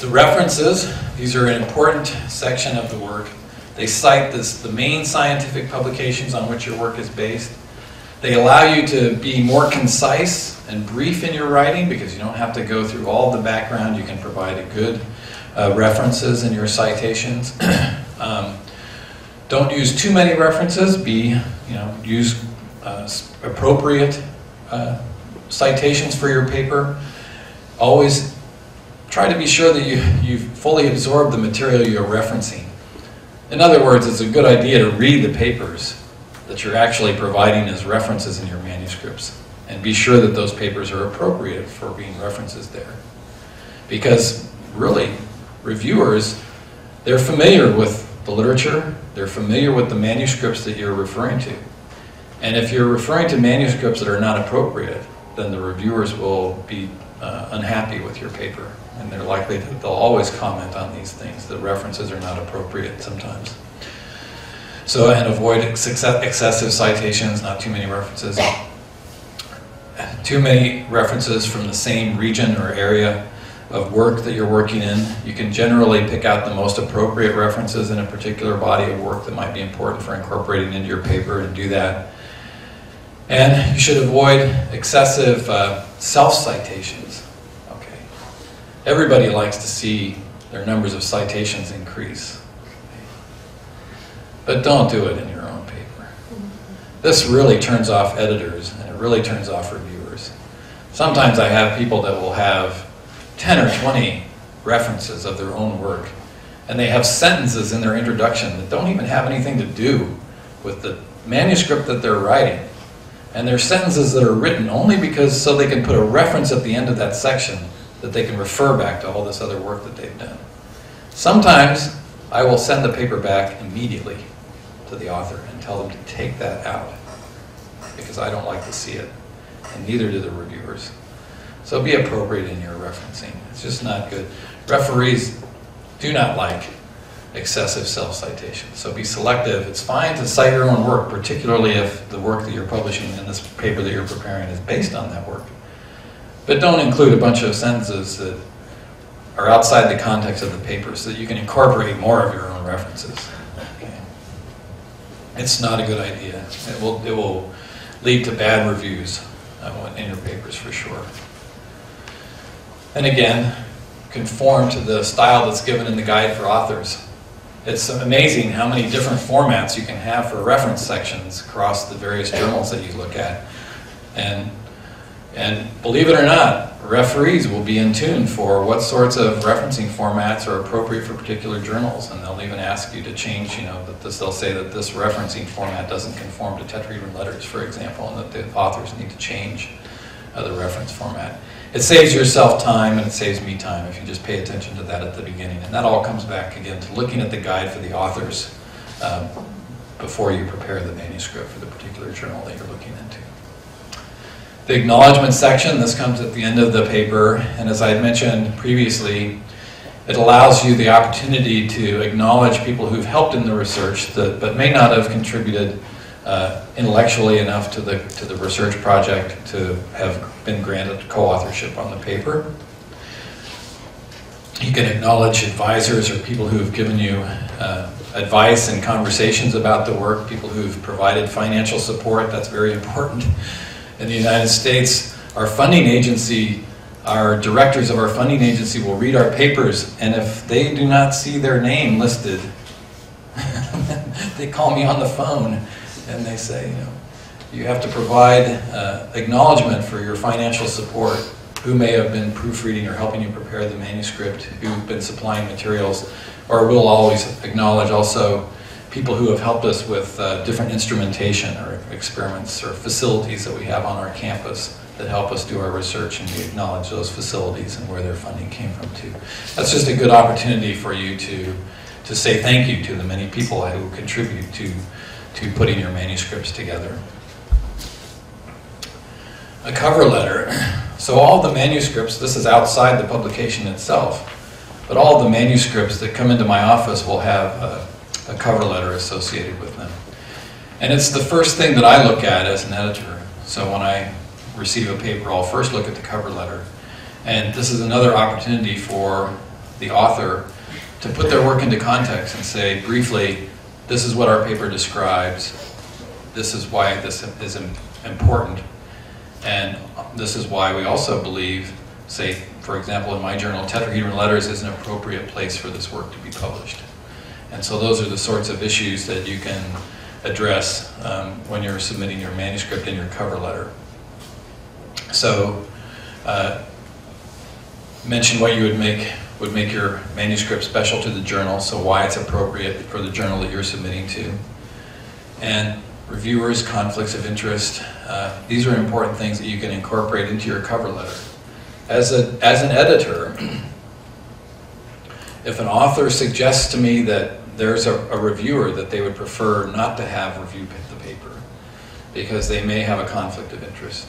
The references, these are an important section of the work. They cite the main scientific publications on which your work is based. They allow you to be more concise and brief in your writing because you don't have to go through all the background. You can provide a good references in your citations. Don't use too many references. Use appropriate citations for your paper. Always try to be sure that you've fully absorbed the material you're referencing. In other words, it's a good idea to read the papers that you're actually providing as references in your manuscripts, and be sure that those papers are appropriate for being references there. Because really, reviewers, they're familiar with the literature, they're familiar with the manuscripts that you're referring to. And if you're referring to manuscripts that are not appropriate, then the reviewers will be unhappy with your paper. And they're likely that they'll always comment on these things. The references are not appropriate sometimes. So, and avoid excessive citations, not too many references. Too many references from the same region or area of work that you're working in. You can generally pick out the most appropriate references in a particular body of work that might be important for incorporating into your paper, and do that. And you should avoid excessive self-citations. Okay. Everybody likes to see their numbers of citations increase. But don't do it in your own paper. This really turns off editors, and it really turns off reviewers. Sometimes I have people that will have 10 or 20 references of their own work, and they have sentences in their introduction that don't even have anything to do with the manuscript that they're writing. And they're sentences that are written only because so they can put a reference at the end of that section that they can refer back to all this other work that they've done. Sometimes I will send the paper back immediately to the author and tell them to take that out, because I don't like to see it, and neither do the reviewers. So be appropriate in your referencing. It's just not good. Referees do not like excessive self-citation. So be selective. It's fine to cite your own work, particularly if the work that you're publishing in this paper that you're preparing is based on that work. But don't include a bunch of sentences that are outside the context of the paper so that you can incorporate more of your own references. Okay. It's not a good idea. It will lead to bad reviews in your papers for sure. And again, conform to the style that's given in the guide for authors. It's amazing how many different formats you can have for reference sections across the various journals that you look at. And believe it or not, referees will be in tune for what sorts of referencing formats are appropriate for particular journals, and they'll even ask you to change, they'll say that this referencing format doesn't conform to tetrahedron letters, for example, and that the authors need to change the reference format. it saves yourself time and it saves me time if you just pay attention to that at the beginning. And that all comes back again to looking at the guide for the authors before you prepare the manuscript for the particular journal that you're looking into. The acknowledgement section, this comes at the end of the paper, and as I had mentioned previously, it allows you the opportunity to acknowledge people who've helped in the research but may not have contributed intellectually enough to the research project to have been granted co-authorship on the paper. You can acknowledge advisors or people who have given you advice and conversations about the work, people who've provided financial support. That's very important. In the United States, our funding agency, our directors of our funding agency will read our papers, and if they do not see their name listed, they call me on the phone and they say, you have to provide acknowledgement for your financial support, who may have been proofreading or helping you prepare the manuscript, who've been supplying materials, or we'll always acknowledge also people who have helped us with different instrumentation or experiments or facilities that we have on our campus that help us do our research, and we acknowledge those facilities and where their funding came from too. That's just a good opportunity for you to say thank you to the many people who contribute to putting your manuscripts together. A cover letter. So all the manuscripts, this is outside the publication itself, but all the manuscripts that come into my office will have a cover letter associated with them. And it's the first thing that I look at as an editor. So when I receive a paper, I'll first look at the cover letter. And this is another opportunity for the author to put their work into context and say briefly, this is what our paper describes, this is why this is important, and this is why we also believe, say, for example, in my journal, Tetrahedron Letters is an appropriate place for this work to be published. And so those are the sorts of issues that you can address when you're submitting your manuscript in your cover letter. So, mention what you would make your manuscript special to the journal, so why it's appropriate for the journal that you're submitting to. And reviewers, conflicts of interest, these are important things that you can incorporate into your cover letter. As an editor, if an author suggests to me that there's a reviewer that they would prefer not to have review the paper because they may have a conflict of interest,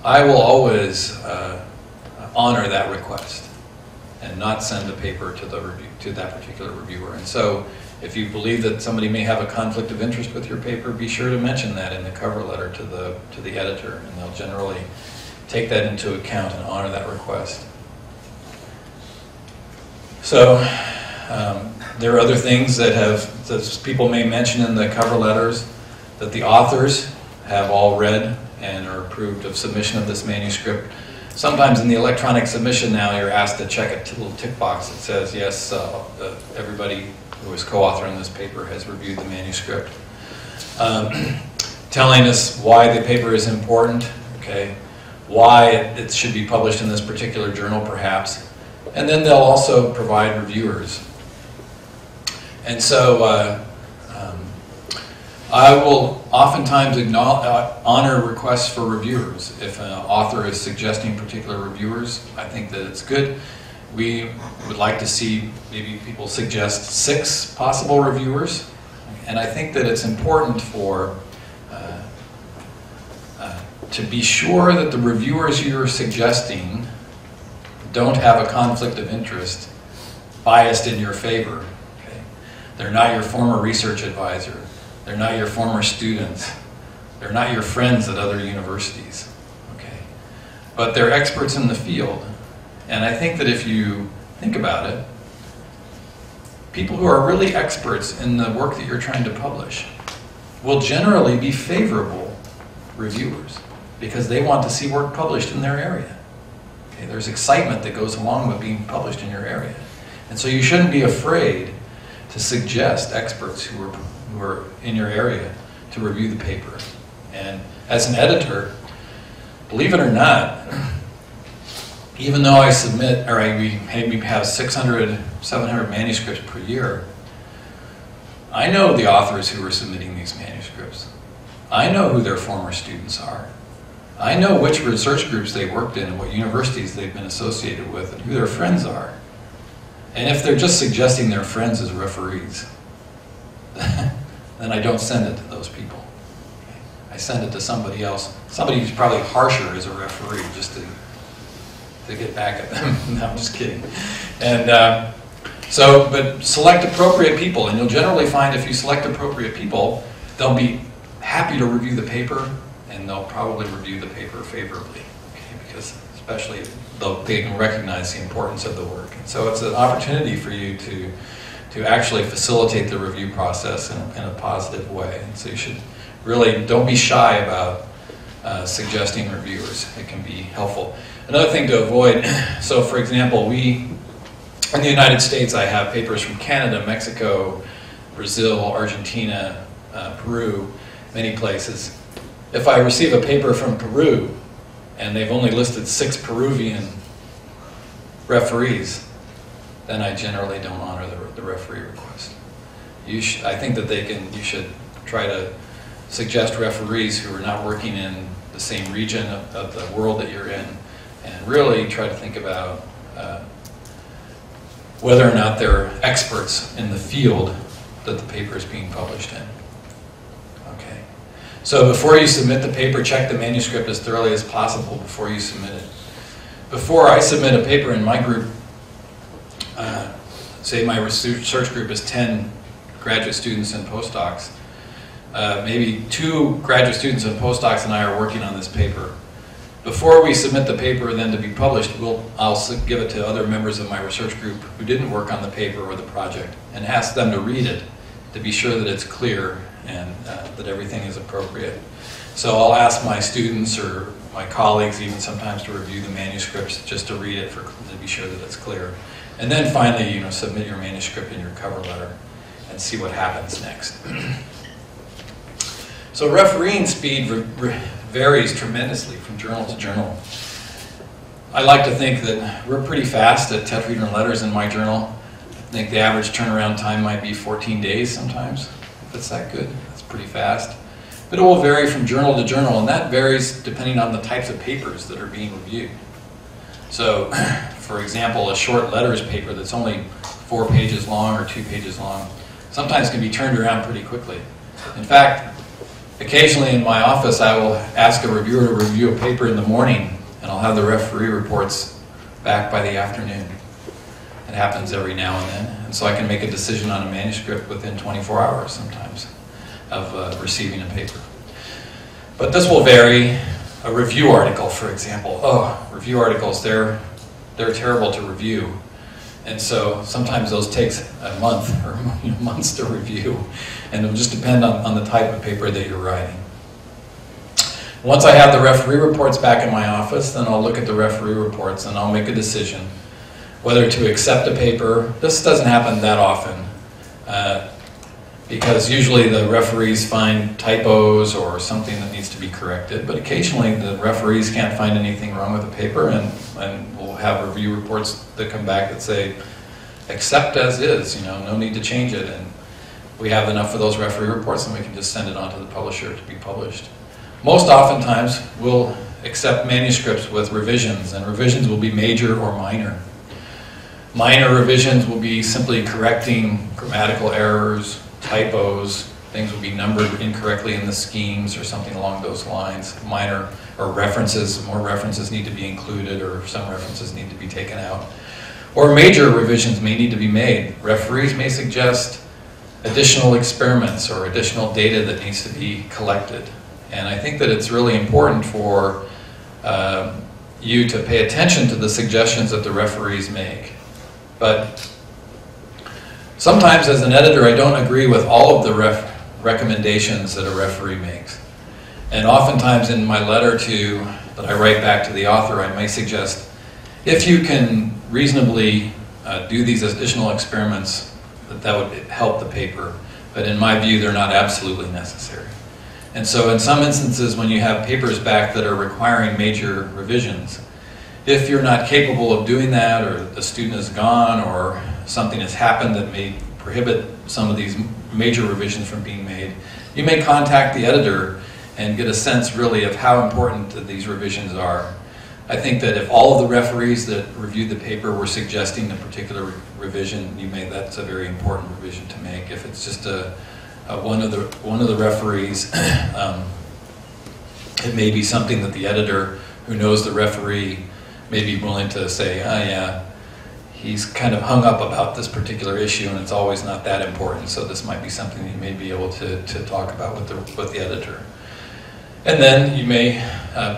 I will always honor that request and not send the paper to that particular reviewer. And so if you believe that somebody may have a conflict of interest with your paper, be sure to mention that in the cover letter to the editor, and they'll generally take that into account and honor that request. So there are other things that people may mention in the cover letters that the authors have all read and are approved of submission of this manuscript. Sometimes in the electronic submission now, you're asked to check a little tick box that says, yes, everybody who is co-authoring this paper has reviewed the manuscript. Telling us why the paper is important, okay, why it should be published in this particular journal perhaps, and then they'll also provide reviewers. And so I will oftentimes honor requests for reviewers. If an author is suggesting particular reviewers, I think that it's good. We would like to see maybe people suggest 6 possible reviewers, and I think that it's important for to be sure that the reviewers you're suggesting don't have a conflict of interest biased in your favor. Okay? They're not your former research advisor. They're not your former students. They're not your friends at other universities. Okay? But they're experts in the field. And I think that if you think about it, people who are really experts in the work that you're trying to publish will generally be favorable reviewers because they want to see work published in their area. Okay? There's excitement that goes along with being published in your area. And so you shouldn't be afraid to suggest experts who are in your area to review the paper. And as an editor, believe it or not, even though I submit, or we maybe have 600, 700 manuscripts per year, I know the authors who are submitting these manuscripts. I know who their former students are. I know which research groups they worked in and what universities they've been associated with and who their friends are. And if they're just suggesting their friends as referees, then I don't send it to those people. I send it to somebody else, somebody who's probably harsher as a referee, just to get back at them. No, I'm just kidding. And but select appropriate people, and you'll generally find if you select appropriate people, they'll be happy to review the paper, and they'll probably review the paper favorably, okay? Because especially they can recognize the importance of the work. And so it's an opportunity for you to actually facilitate the review process in a positive way. And so you should really, don't be shy about suggesting reviewers. It can be helpful. Another thing to avoid, so for example, in the United States, I have papers from Canada, Mexico, Brazil, Argentina, Peru, many places. If I receive a paper from Peru, and they've only listed 6 Peruvian referees, then I generally don't honor the referee request. I think that you should try to suggest referees who are not working in the same region of the world that you're in, and really try to think about whether or not they're experts in the field that the paper is being published in. Okay. So before you submit the paper, check the manuscript as thoroughly as possible before you submit it. Before I submit a paper in my group, say my research group is 10 graduate students and postdocs, maybe 2 graduate students and postdocs and I are working on this paper. Before we submit the paper then to be published, I'll give it to other members of my research group who didn't work on the paper or the project and ask them to read it to be sure that it's clear and that everything is appropriate. So I'll ask my students or my colleagues even sometimes to review the manuscripts just to read it to be sure that it's clear. And then finally, submit your manuscript and your cover letter and see what happens next. So refereeing speed varies tremendously from journal to journal. I like to think that we're pretty fast at tetrahedron letters in my journal. I think the average turnaround time might be 14 days sometimes. If it's that good, that's pretty fast. But it will vary from journal to journal, and that varies depending on the types of papers that are being reviewed. So, for example, a short letters paper that's only 4 pages long or 2 pages long sometimes can be turned around pretty quickly. In fact, occasionally in my office I will ask a reviewer to review a paper in the morning and I'll have the referee reports back by the afternoon. It happens every now and then, and so I can make a decision on a manuscript within 24 hours sometimes of receiving a paper. But this will vary. A review article, for example. Review articles, they're terrible to review. And so sometimes those takes a month or months to review. And it'll just depend on the type of paper that you're writing. Once I have the referee reports back in my office, then I'll look at the referee reports and I'll make a decision whether to accept a paper. This doesn't happen that often because usually the referees find typos or something that needs to be corrected, but occasionally the referees can't find anything wrong with the paper and we'll have review reports that come back that say, accept as is, no need to change it, and we have enough of those referee reports and we can just send it on to the publisher to be published. Most oftentimes we'll accept manuscripts with revisions, and revisions will be major or minor. Minor revisions will be simply correcting grammatical errors, typos, things will be numbered incorrectly in the schemes or something along those lines. Minor or references, more references need to be included or some references need to be taken out. Or major revisions may need to be made. Referees may suggest additional experiments or additional data that needs to be collected. And I think that it's really important for you to pay attention to the suggestions that the referees make. But sometimes as an editor I don't agree with all of the recommendations that a referee makes. And oftentimes in my letter that I write back to the author, I may suggest, if you can reasonably do these additional experiments, that would help the paper. But in my view, they're not absolutely necessary. And so in some instances when you have papers back that are requiring major revisions, if you're not capable of doing that, or the student is gone, or something has happened that may prohibit some of these major revisions from being made, you may contact the editor and get a sense really of how important these revisions are. I think that if all of the referees that reviewed the paper were suggesting a particular revision, that's a very important revision to make. If it's just one of the referees, it may be something that the editor, who knows the referee, may be willing to say, oh yeah, he's kind of hung up about this particular issue and it's always not that important, so this might be something that you may be able to talk about with the editor. And then you may,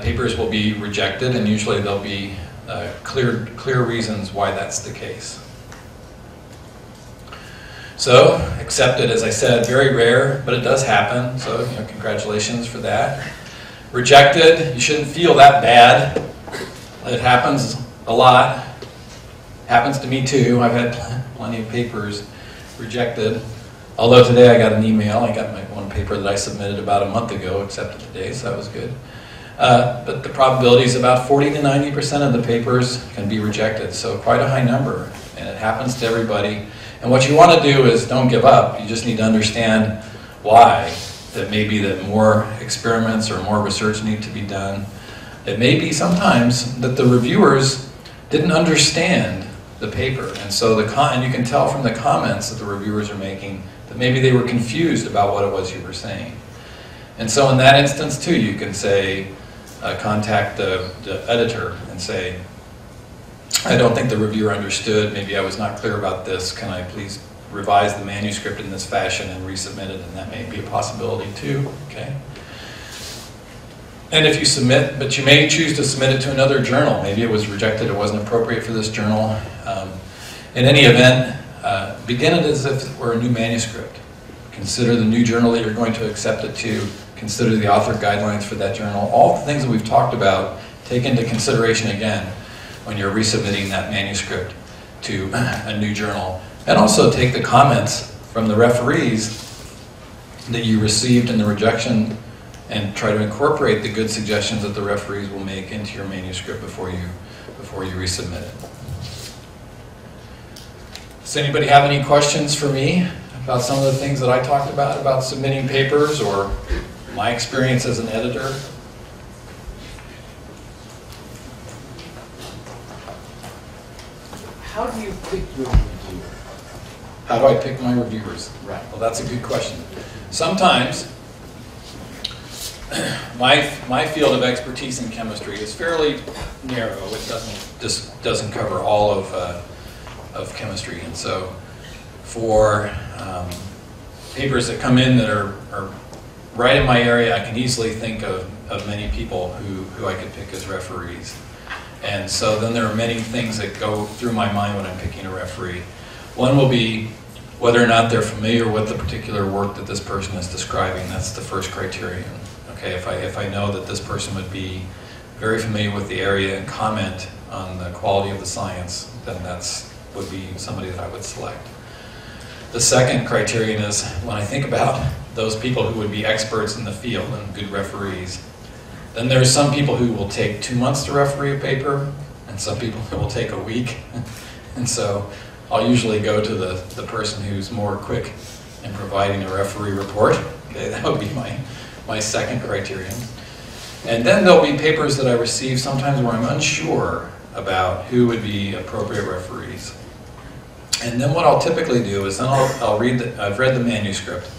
papers will be rejected, and usually there'll be clear reasons why that's the case. So, accepted, as I said, very rare, but it does happen, so congratulations for that. Rejected, you shouldn't feel that bad. It happens a lot. Happens to me too. I've had plenty of papers rejected. Although today I got an email. I got my one paper that I submitted about a month ago accepted today, so that was good. But the probability is about 40 to 90% of the papers can be rejected, so quite a high number, and it happens to everybody. And what you want to do is don't give up. You just need to understand why. That may be that more experiments or more research need to be done. It may be sometimes that the reviewers didn't understand the paper, and so and you can tell from the comments that the reviewers are making that maybe they were confused about what it was you were saying. And so in that instance too, you can say, contact the editor and say, I don't think the reviewer understood, maybe I was not clear about this, can I please revise the manuscript in this fashion and resubmit it, and that may be a possibility too, okay? And if you submit, but you may choose to submit it to another journal. Maybe it was rejected, it wasn't appropriate for this journal. In any event, begin it as if it were a new manuscript. Consider the new journal that you're going to accept it to. Consider the author guidelines for that journal. All the things that we've talked about, take into consideration again when you're resubmitting that manuscript to a new journal. And also take the comments from the referees that you received in the rejection and try to incorporate the good suggestions that the referees will make into your manuscript before you resubmit it. Does anybody have any questions for me about some of the things that I talked about submitting papers or my experience as an editor? How do you pick your reviewer? How do I pick my reviewers? Right. Well, that's a good question. Sometimes my field of expertise in chemistry is fairly narrow. It doesn't cover all of chemistry, and so for papers that come in that are right in my area, I can easily think of many people who I could pick as referees. And so then there are many things that go through my mind when I'm picking a referee. One will be whether or not they're familiar with the particular work that this person is describing. That's the first criterion. Okay, if I know that this person would be very familiar with the area and comment on the quality of the science, then would be somebody that I would select. The second criterion is when I think about those people who would be experts in the field and good referees, then there's some people who will take 2 months to referee a paper, and some people who will take a week. And so I'll usually go to the person who's more quick in providing a referee report. Okay, that would be my second criterion. And then there'll be papers that I receive sometimes where I'm unsure about who would be appropriate referees. And then what I'll typically do is then I'll read I've read the manuscript.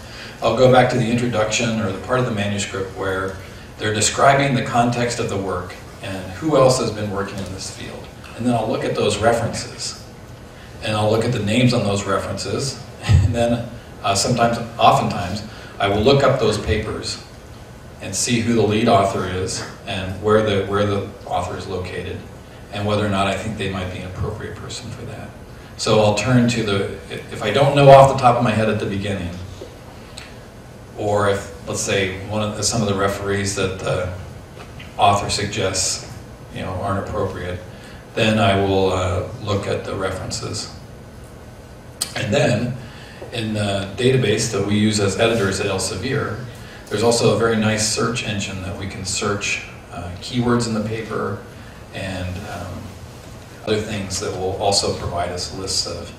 I'll go back to the introduction or the part of the manuscript where they're describing the context of the work and who else has been working in this field. And then I'll look at those references. And I'll look at the names on those references. And then oftentimes, I will look up those papers and see who the lead author is and where the author is located and whether or not I think they might be an appropriate person for that. So I'll turn to if I don't know off the top of my head at the beginning, or if, let's say, some of the referees that the author suggests, aren't appropriate, then I will look at the references. And then, in the database that we use as editors at Elsevier, there's also a very nice search engine that we can search keywords in the paper and other things that will also provide us lists of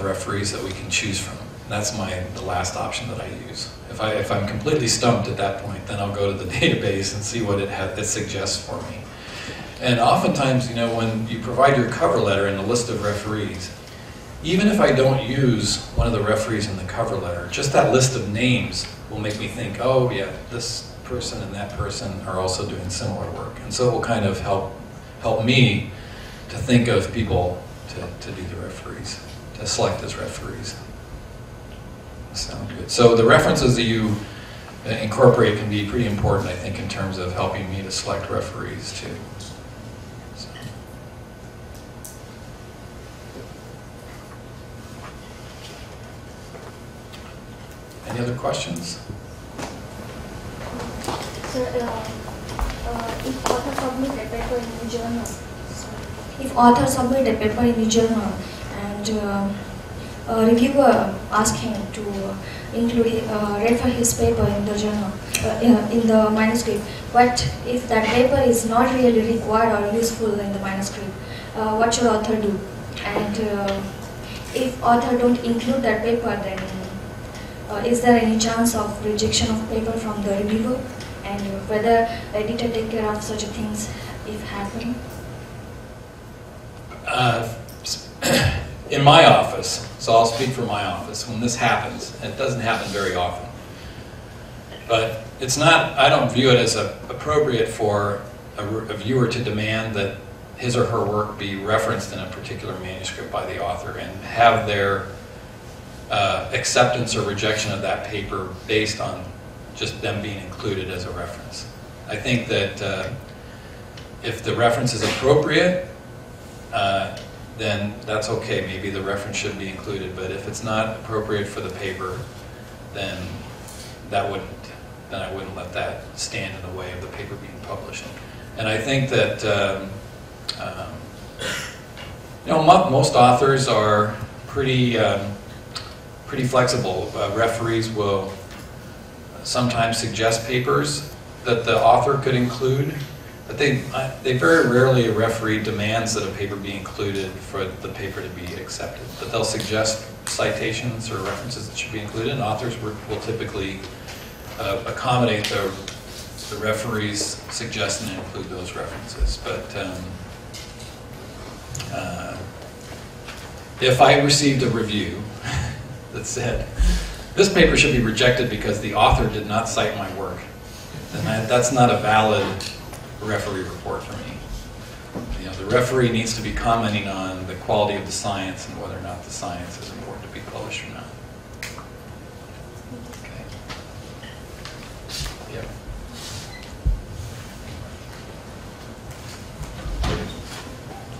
referees that we can choose from. That's the last option that I use. If I'm completely stumped at that point, then I'll go to the database and see what it suggests for me. And oftentimes, you know, when you provide your cover letter in the list of referees, even if I don't use one of the referees in the cover letter, just that list of names will make me think, oh yeah, this person and that person are also doing similar work. And so it will kind of help me to think of people to be the referees, to select as referees. Sound good. So the references that you incorporate can be pretty important, I think, in terms of helping me to select referees too. So. Any other questions? So, if author submit a paper in the journal, if author submit a paper in the journal and a reviewer ask him to include refer his paper in the journal, in the manuscript, but if that paper is not really required or useful in the manuscript, what should author do? And if author don't include that paper, then is there any chance of rejection of paper from the reviewer? And whether editor take care of such things if happen? In my office, so I'll speak for my office, when this happens, and it doesn't happen very often, but it's not, I don't view it as appropriate for a viewer to demand that his or her work be referenced in a particular manuscript by the author and have their acceptance or rejection of that paper based on just them being included as a reference. I think that if the reference is appropriate, then that's okay. Maybe the reference should be included. But if it's not appropriate for the paper, then I wouldn't let that stand in the way of the paper being published. And I think that you know, most authors are pretty flexible. Referees will sometimes suggest papers that the author could include, but they very rarely, a referee demands that a paper be included for the paper to be accepted. But they'll suggest citations or references that should be included, and authors will typically accommodate the referee's suggestion and include those references. But if I received a review that said, this paper should be rejected because the author did not cite my work, then that's not a valid referee report for me. You know, the referee needs to be commenting on the quality of the science and whether or not the science is important to be published or not. Okay. Yep.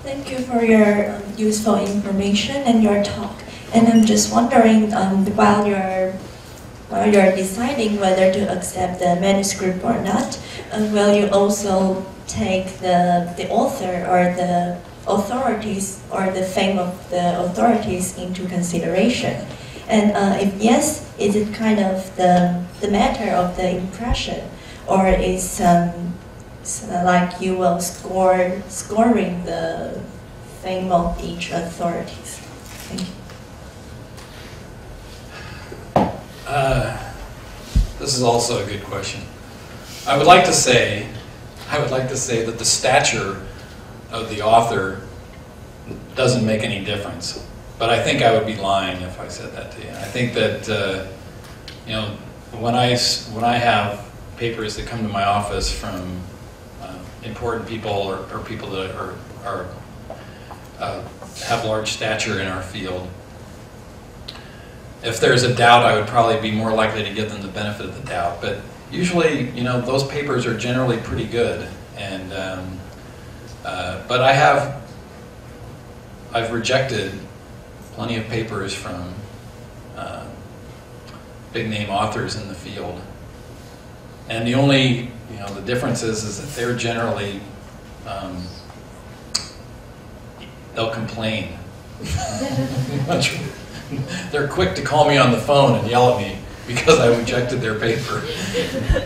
Thank you for your useful information and your talk. And I'm just wondering, while you're deciding whether to accept the manuscript or not, will you also take the author or the authorities or the fame of the authorities into consideration? And if yes, is it kind of the matter of the impression, or is like you will scoring the fame of each authorities? Thank you. This is also a good question. I would like to say that the stature of the author doesn't make any difference, but I think I would be lying if I said that to you. I think that you know, when I have papers that come to my office from important people or people that have large stature in our field, if there's a doubt, I would probably be more likely to give them the benefit of the doubt. But usually, you know, those papers are generally pretty good. And but I've rejected plenty of papers from big name authors in the field. And the only, you know, the difference is that they're generally they'll complain. They're quick to call me on the phone and yell at me because I rejected their paper.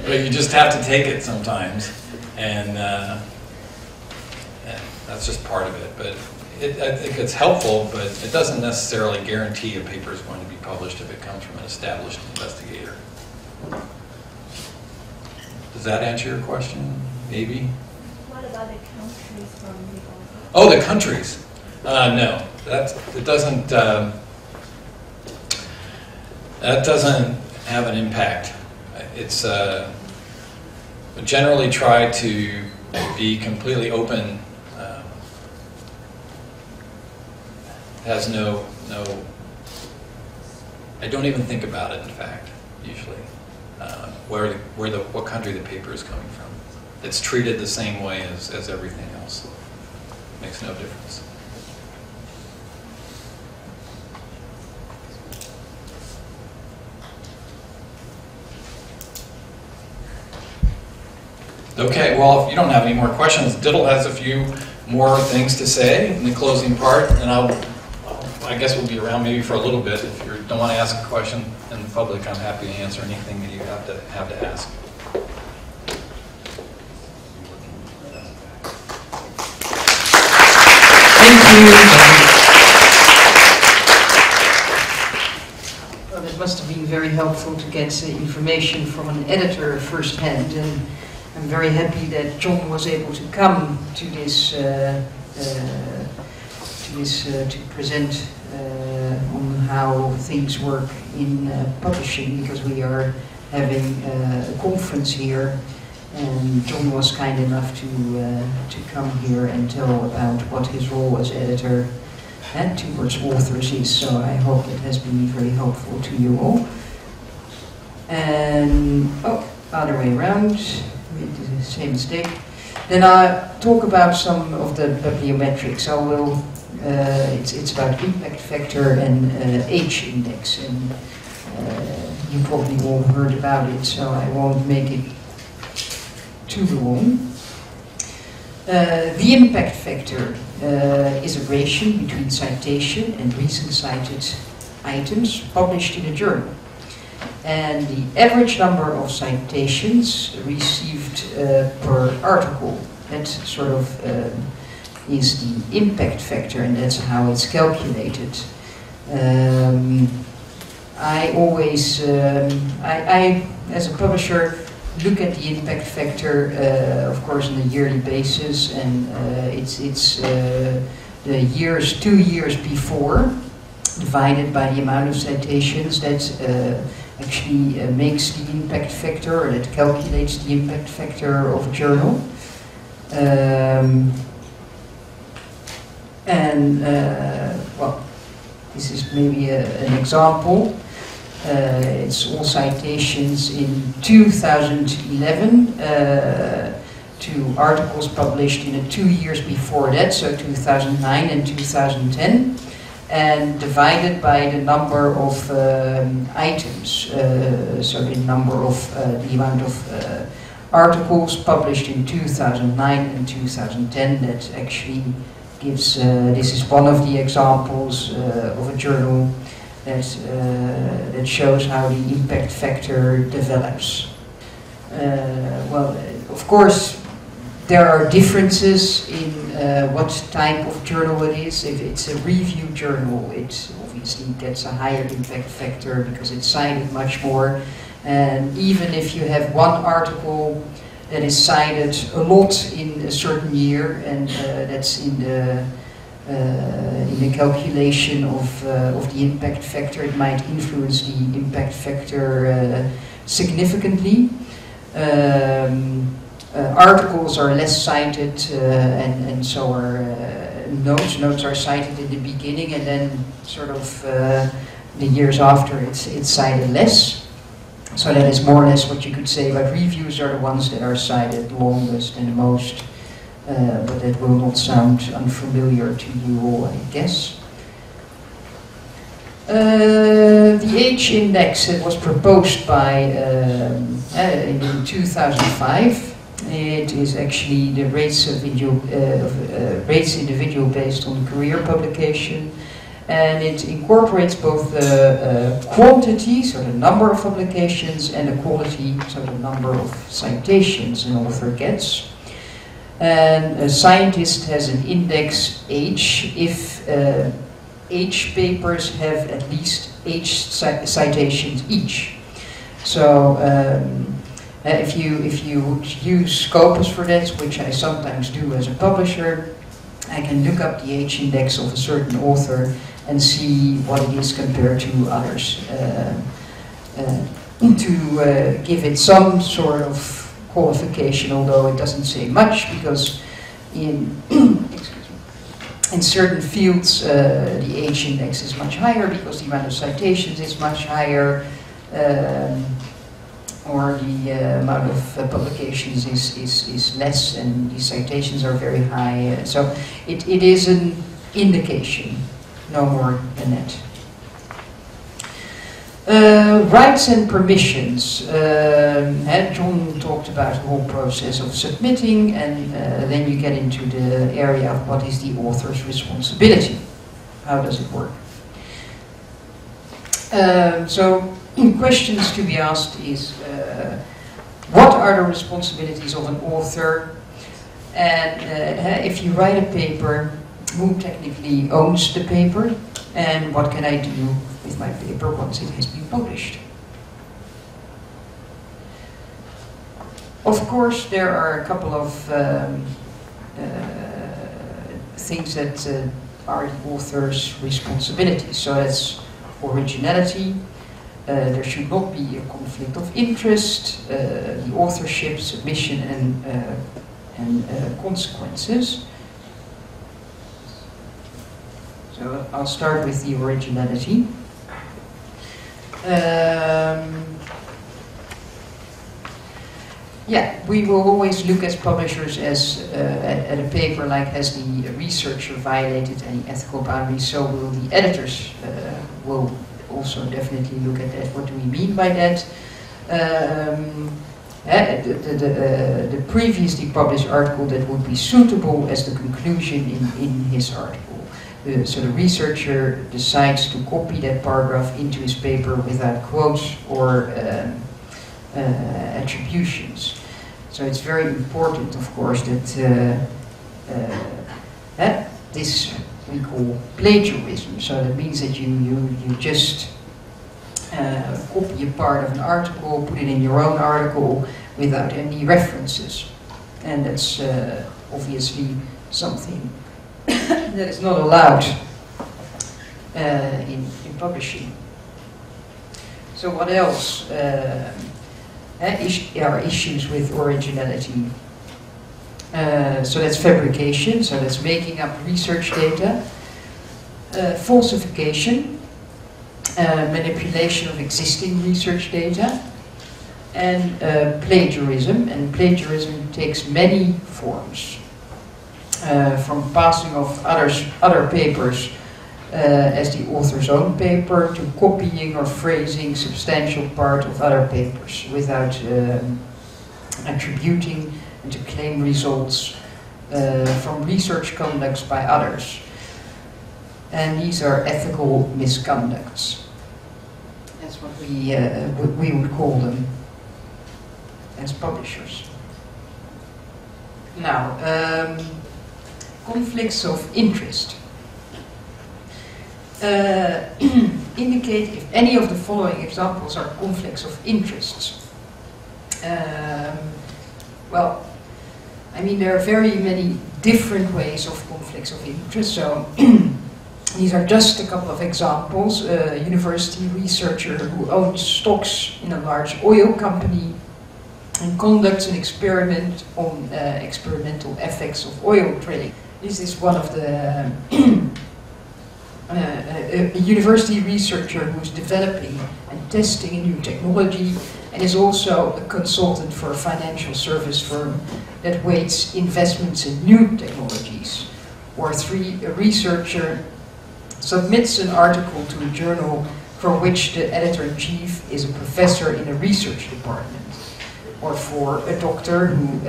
But you just have to take it sometimes. And And that's just part of it. But I think it's helpful, but it doesn't necessarily guarantee a paper is going to be published if it comes from an established investigator. Does that answer your question? Maybe? What about the countries from the author? Oh, the countries. No, it doesn't. That doesn't have an impact. It's generally try to be completely open. Has no. I don't even think about it. In fact, usually, what country the paper is coming from. It's treated the same way as everything else. Makes no difference. Okay, well, if you don't have any more questions, Diddle has a few more things to say in the closing part, and I guess we'll be around maybe for a little bit. If you don't want to ask a question in the public, I'm happy to answer anything that you have to ask. Thank you. Well, it must have been very helpful to get information from an editor firsthand, and I'm very happy that John was able to come to this to present on how things work in publishing, because we are having a conference here, and John was kind enough to come here and tell about what his role as editor and towards authors is. So I hope it has been very helpful to you all. And other way around. We did the same mistake. Then I talk about some of the bibliometrics. I will. It's about impact factor and age index, and you probably all heard about it, so I won't make it too long. The impact factor is a ratio between citation and recent cited items published in a journal. And the average number of citations received per article. That sort of is the impact factor, and that's how it's calculated. I always, I as a publisher, look at the impact factor, of course, on a yearly basis, and it's the years, 2 years before, divided by the amount of citations that actually makes the impact factor, or that calculates the impact factor of a journal. Well, this is maybe an example. It's all citations in 2011 to articles published in the 2 years before that, so 2009 and 2010. And divided by the number of items, so the number of the amount of articles published in 2009 and 2010. That actually gives. This is one of the examples of a journal that that shows how the impact factor develops. Well, of course, there are differences in what type of journal it is. If it's a review journal, it obviously gets a higher impact factor because it's cited much more. And even if you have one article that is cited a lot in a certain year, and that's in the calculation of the impact factor, it might influence the impact factor significantly. Articles are less cited, and so are notes. Notes are cited in the beginning, and then sort of the years after it's cited less. So that is more or less what you could say. But reviews are the ones that are cited longest and most. But that will not sound unfamiliar to you all, I guess. The age index was proposed by in 2005. It is actually the rates individual based on career publication, and it incorporates both the quantity, so the number of publications, and the quality, so the number of citations an author gets. And a scientist has an index H if H papers have at least H citations each. So if you use Scopus for that, which I sometimes do as a publisher, I can look up the H index of a certain author and see what it is compared to others, to give it some sort of qualification, although it doesn't say much, because in in certain fields the H index is much higher because the amount of citations is much higher, or the amount of publications is less and the citations are very high. So it is an indication, no more than that. Rights and permissions. John talked about the whole process of submitting, and then you get into the area of what is the author's responsibility. How does it work? So questions to be asked is, what are the responsibilities of an author? And if you write a paper, who technically owns the paper? And what can I do with my paper once it has been published? Of course, there are a couple of things that are the author's responsibilities. So that's originality. There should not be a conflict of interest, the authorship, submission, and consequences. So I'll start with the originality. Yeah, we will always look as publishers at a paper like, has the researcher violated any ethical boundaries, so will the editors will also definitely look at that. What do we mean by that? The previously published article that would be suitable as the conclusion in his article. So the researcher decides to copy that paragraph into his paper without quotes or attributions. So it's very important, of course, that this we call plagiarism. So that means that you just copy a part of an article, put it in your own article without any references. And that's obviously something that is not allowed in publishing. So what else are issues with originality? So that's fabrication, so that's making up research data. Falsification, manipulation of existing research data. And plagiarism, and plagiarism takes many forms. From passing off other papers as the author's own paper, to copying or phrasing substantial part of other papers without attributing and to claim results from research conducts by others. And these are ethical misconducts. That's what we would call them as publishers. Now, conflicts of interest. Indicate if any of the following examples are conflicts of interests. Well, I mean, there are very many different ways of conflicts of interest, so these are just a couple of examples. A university researcher who owns stocks in a large oil company and conducts an experiment on experimental effects of oil drilling. This is one of the a university researcher who's developing and testing a new technology, and is also a consultant for a financial service firm that weights investments in new technologies. Or three, a researcher submits an article to a journal for which the editor-in-chief is a professor in a research department. Or for a doctor who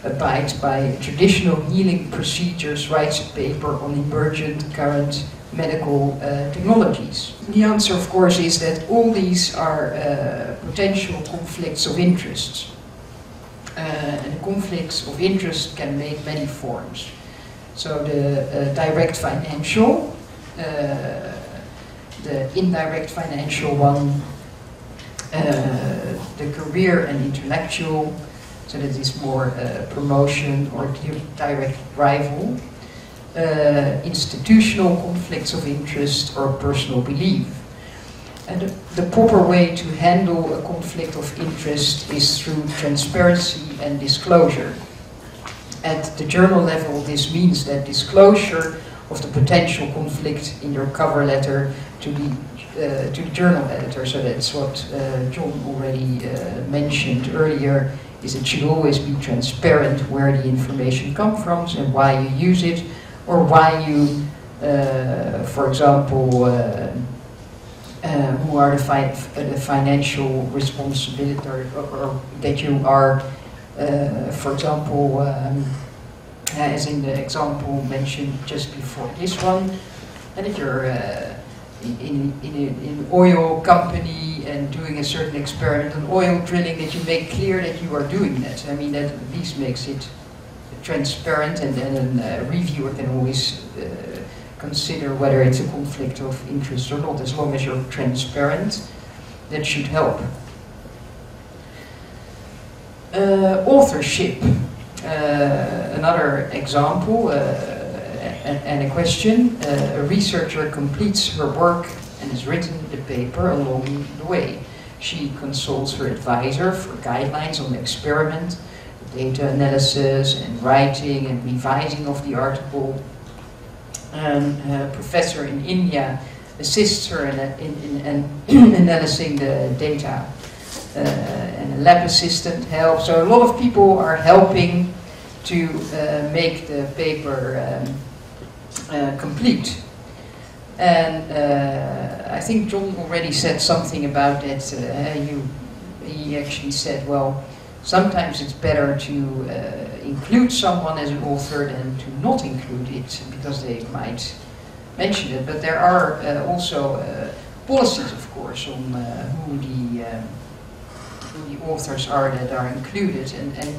abides by traditional healing procedures, writes a paper on emergent current medical technologies. The answer, of course, is that all these are potential conflicts of interest. And conflicts of interest can make many forms. So the direct financial, the indirect financial one, the career and intellectual, so that is more promotion or direct rival, institutional conflicts of interest or personal belief. And the proper way to handle a conflict of interest is through transparency and disclosure. At the journal level, this means that disclosure of the potential conflict in your cover letter to the journal editor. So that's what John already mentioned earlier, is it should always be transparent where the information comes from and why you use it, or why you, for example, who are the financial responsibility, or that you are, for example, as in the example mentioned just before this one, and if you're in an oil company and doing a certain experiment on oil drilling, that you make clear that you are doing that. I mean, that at least makes it transparent, and then a reviewer can always consider whether it's a conflict of interest or not. As long as you're transparent, that should help. Authorship, another example and a question. A researcher completes her work and has written the paper along the way. She consults her advisor for guidelines on the experiment, data analysis and writing and revising of the article. A professor in India assists her in analyzing the data, and a lab assistant helps. So a lot of people are helping to make the paper complete. And I think John already said something about that. He actually said, well, sometimes it's better to include someone as an author than to not include it, because they might mention it. But there are also policies, of course, on who the authors are that are included, and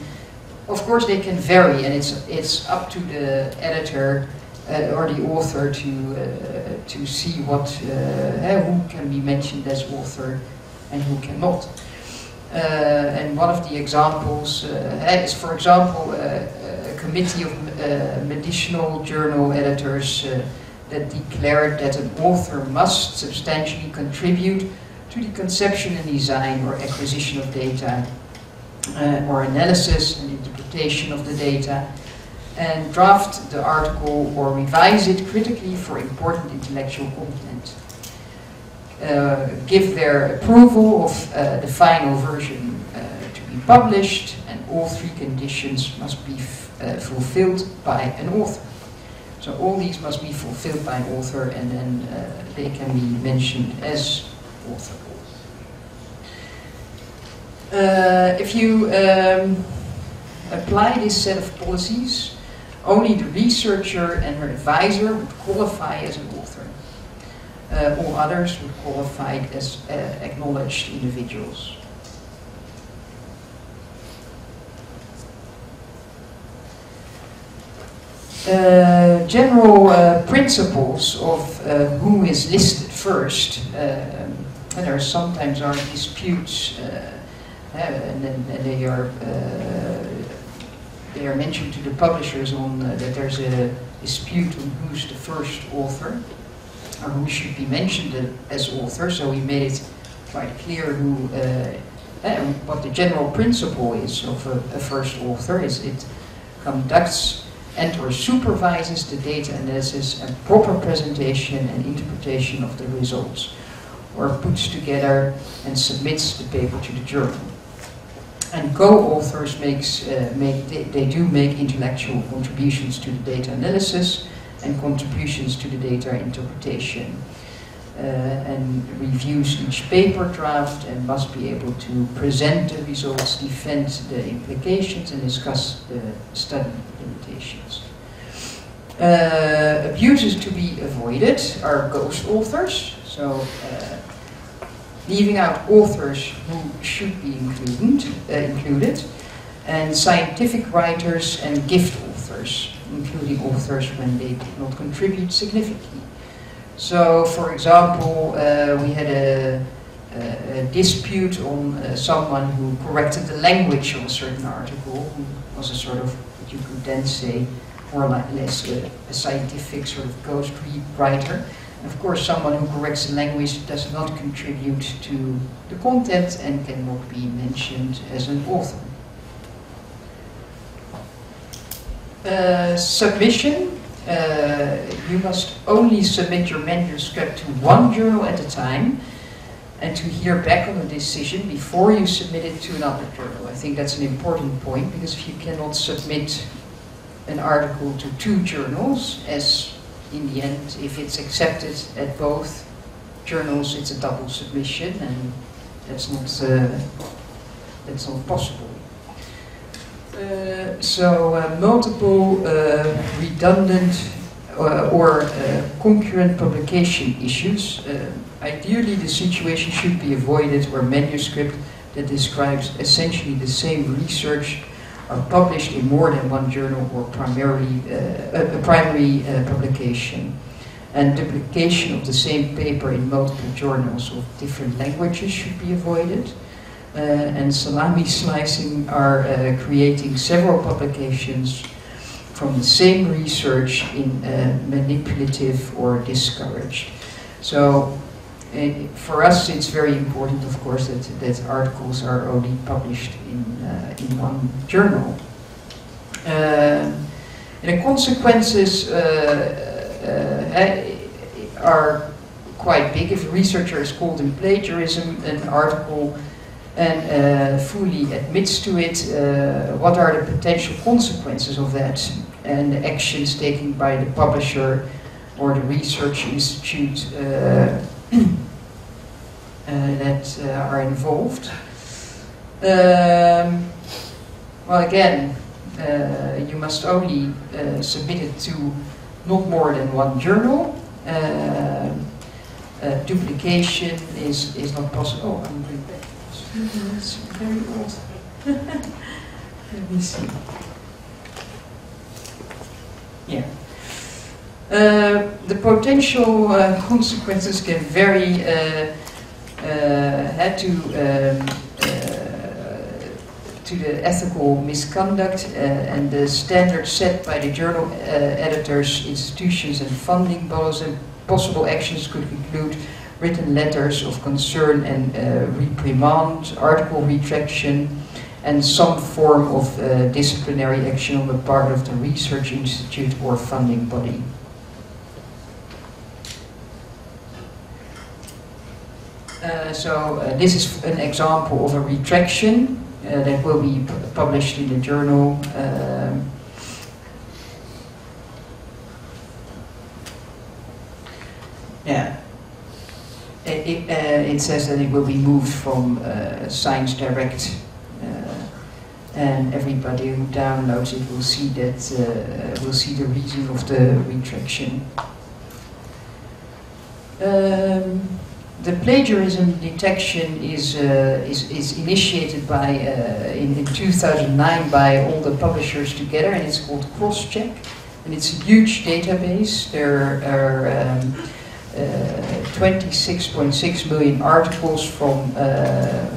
of course they can vary, and it's up to the editor or the author to see what who can be mentioned as author and who cannot. And one of the examples is, for example, a committee of medicinal journal editors that declared that an author must substantially contribute to the conception and design or acquisition of data, or analysis and interpretation of the data, and draft the article or revise it critically for important intellectual content. Give their approval of the final version to be published, and all three conditions must be fulfilled by an author. So all these must be fulfilled by an author, and then they can be mentioned as author. If you apply this set of policies, only the researcher and her advisor would qualify as an author. All others would qualify as acknowledged individuals. General principles of who is listed first. And there sometimes are disputes, and they are mentioned to the publishers on that there's a dispute on who's the first author, or who should be mentioned as author. So we made it quite clear who, what the general principle is of a first author. Is it conducts and or supervises the data analysis and proper presentation and interpretation of the results, or puts together and submits the paper to the journal. And co-authors do make intellectual contributions to the data analysis and contributions to the data interpretation, and reviews each paper draft, and must be able to present the results, defend the implications, and discuss the study limitations. Abuses to be avoided are ghost authors, so leaving out authors who should be included, and scientific writers and gift authors, including authors when they did not contribute significantly. So, for example, we had a dispute on someone who corrected the language of a certain article, who was a sort of, what you could then say, more or less a scientific sort of ghost writer. And of course, someone who corrects the language does not contribute to the content and cannot be mentioned as an author. Submission. You must only submit your manuscript to one journal at a time and to hear back on a decision before you submit it to another journal. I think that's an important point, because if you cannot submit an article to 2 journals, as in the end, if it's accepted at both journals, it's a double submission, and that's not possible. Multiple redundant or concurrent publication issues. Ideally, the situation should be avoided where manuscript that describes essentially the same research are published in more than one journal or primary publication. And duplication of the same paper in multiple journals of different languages should be avoided. And salami slicing are creating several publications from the same research in manipulative or discouraged. So for us it's very important, of course, that articles are only published in one journal. And the consequences are quite big. If a researcher is caught in plagiarism, an article, and fully admits to it, what are the potential consequences of that, and the actions taken by the publisher or the research institute that are involved. Well, again, you must only submit it to not more than one journal. Duplication is not possible. Oh, I'm doing that. It's very old. Let me see. Yeah. The potential consequences can vary to the ethical misconduct and the standards set by the journal editors, institutions and funding bodies. And possible actions could include written letters of concern and reprimand, article retraction, and some form of disciplinary action on the part of the research institute or funding body. This is an example of a retraction that will be published in the journal. It says that it will be moved from Science Direct, and everybody who downloads it will see that will see the reason of the retraction. The plagiarism detection is initiated by in 2009 by all the publishers together, and it's called Crosscheck, and it's a huge database. There are 26.6 million articles from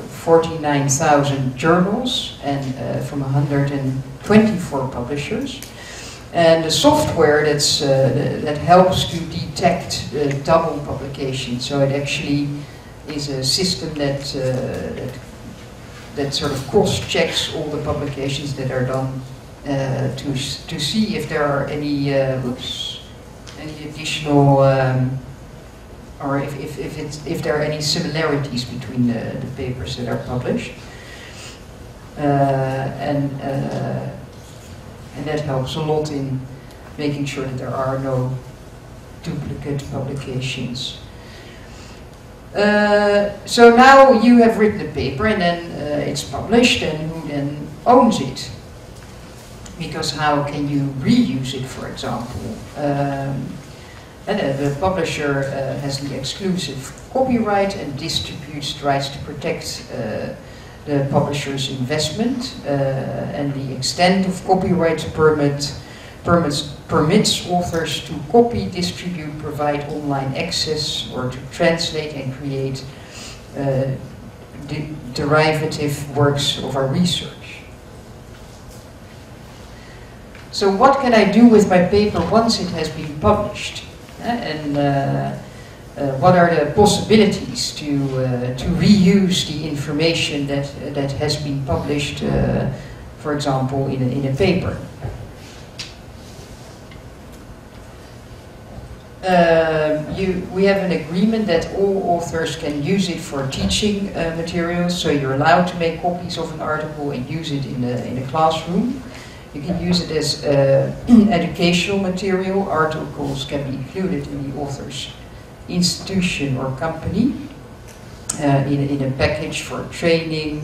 49,000 journals and from 124 publishers. And the software that helps to detect double publication. So it actually is a system that sort of cross-checks all the publications that are done to see if there are any additional or if there are any similarities between the papers that are published, and that helps a lot in making sure that there are no duplicate publications. So now you have written a paper, and then it's published, and who then owns it? Because how can you reuse it, for example? And the publisher has the exclusive copyright and distributes the rights to protect the publisher's investment, and the extent of copyright permits authors to copy, distribute, provide online access, or to translate and create derivative works of our research. So what can I do with my paper once it has been published? What are the possibilities to reuse the information that has been published, for example, in a paper? We have an agreement that all authors can use it for teaching materials, so you're allowed to make copies of an article and use it in a classroom. You can use it as educational material. Articles can be included in the author's institution or company in a package for training.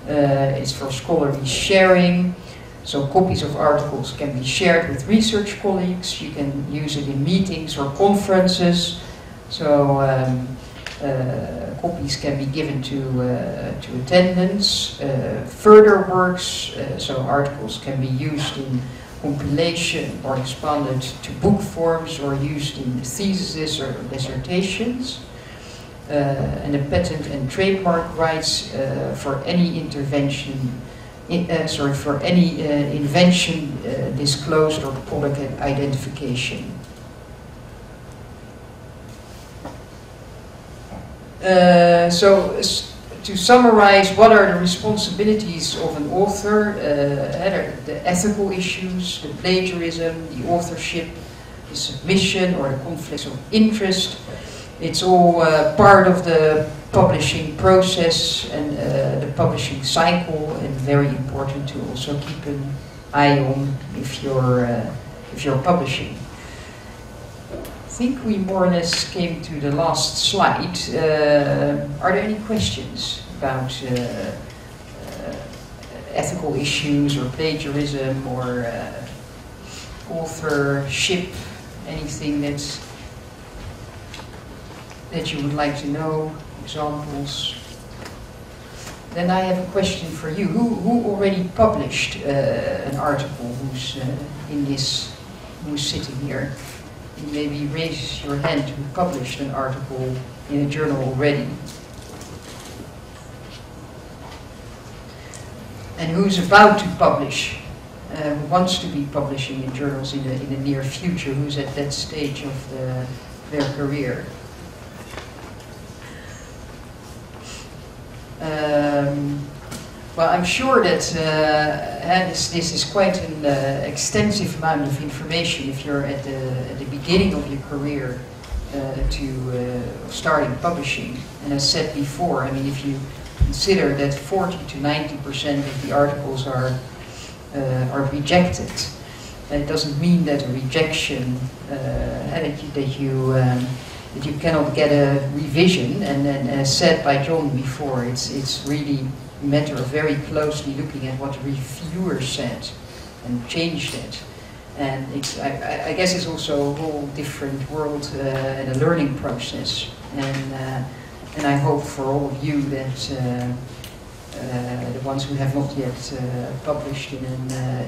It's for scholarly sharing. So copies of articles can be shared with research colleagues. You can use it in meetings or conferences. So copies can be given to attendants. Further works, so articles can be used in compilation or expanded to book forms or used in theses or dissertations. And the patent and trademark rights for any invention disclosed or product identification. So to summarize, what are the responsibilities of an author? The ethical issues, the plagiarism, the authorship, the submission or the conflicts of interest. It's all part of the publishing process and the publishing cycle, and very important to also keep an eye on if you're publishing. I think we more or less came to the last slide. Are there any questions about ethical issues or plagiarism or authorship? Anything that you would like to know? Examples? Then I have a question for you. Who already published an article? Who's sitting here? Maybe raise your hand who published an article in a journal already. And who's about to publish? Who wants to be publishing in journals in the near future? Who's at that stage of their career? Well, I'm sure that this is quite an extensive amount of information if you're at the beginning of your career to starting publishing. And as said before, I mean, if you consider that 40 to 90% of the articles are rejected, it doesn't mean that a rejection that you cannot get a revision. And then, as said by John before, it's really a matter of very closely looking at what the reviewer said and changed it. And I guess it's also a whole different world and a learning process. And I hope for all of you that the ones who have not yet published in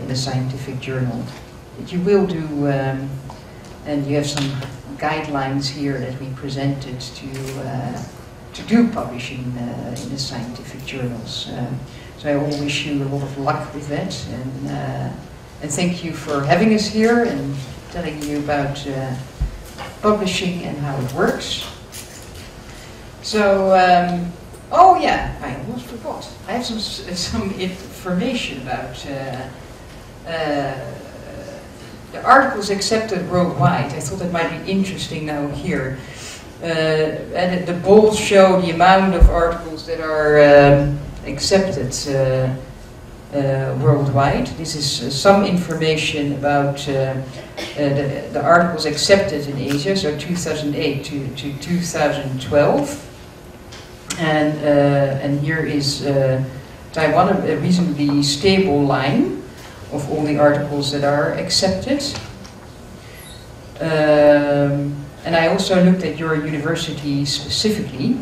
a scientific journal, that you will do, and you have some guidelines here that we presented to do publishing in the scientific journals. So I all wish you a lot of luck with that, and thank you for having us here and telling you about publishing and how it works. So, oh yeah, I almost forgot. I have some information about the articles accepted worldwide. I thought that might be interesting now here. And the polls show the amount of articles that are accepted worldwide. This is some information about the articles accepted in Asia, so 2008 to 2012. And here is Taiwan, a reasonably stable line of all the articles that are accepted. And I also looked at your university specifically.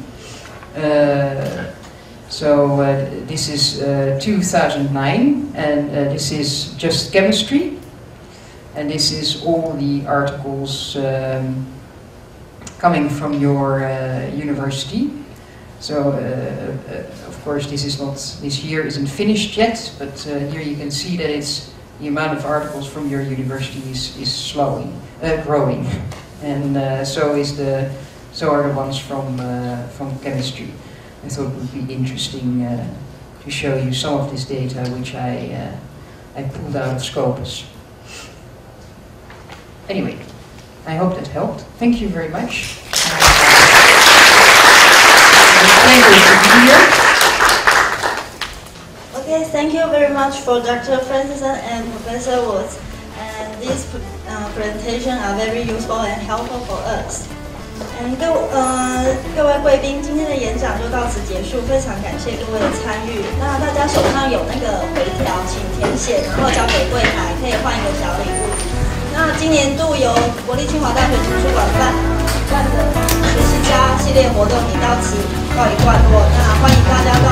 So this is 2009, and this is just chemistry. And this is all the articles coming from your university. So of course this year isn't finished yet, but here you can see that the amount of articles from your university is growing, and so are the ones from chemistry. I thought it would be interesting to show you some of this data which I pulled out of Scopus. Anyway, I hope that helped. Thank you very much. Okay, thank you very much for Dr. Francisson and Professor Woods. And these presentations are very useful and helpful for us. And 各位贵宾，今天的演讲就到此结束，非常感谢各位的参与。那大家手上有那个回条，请填写，然后交给柜台，可以换一个小礼物。那今年度由国立清华大学图书馆办的学习家系列活动也到此告一段落。那欢迎大家到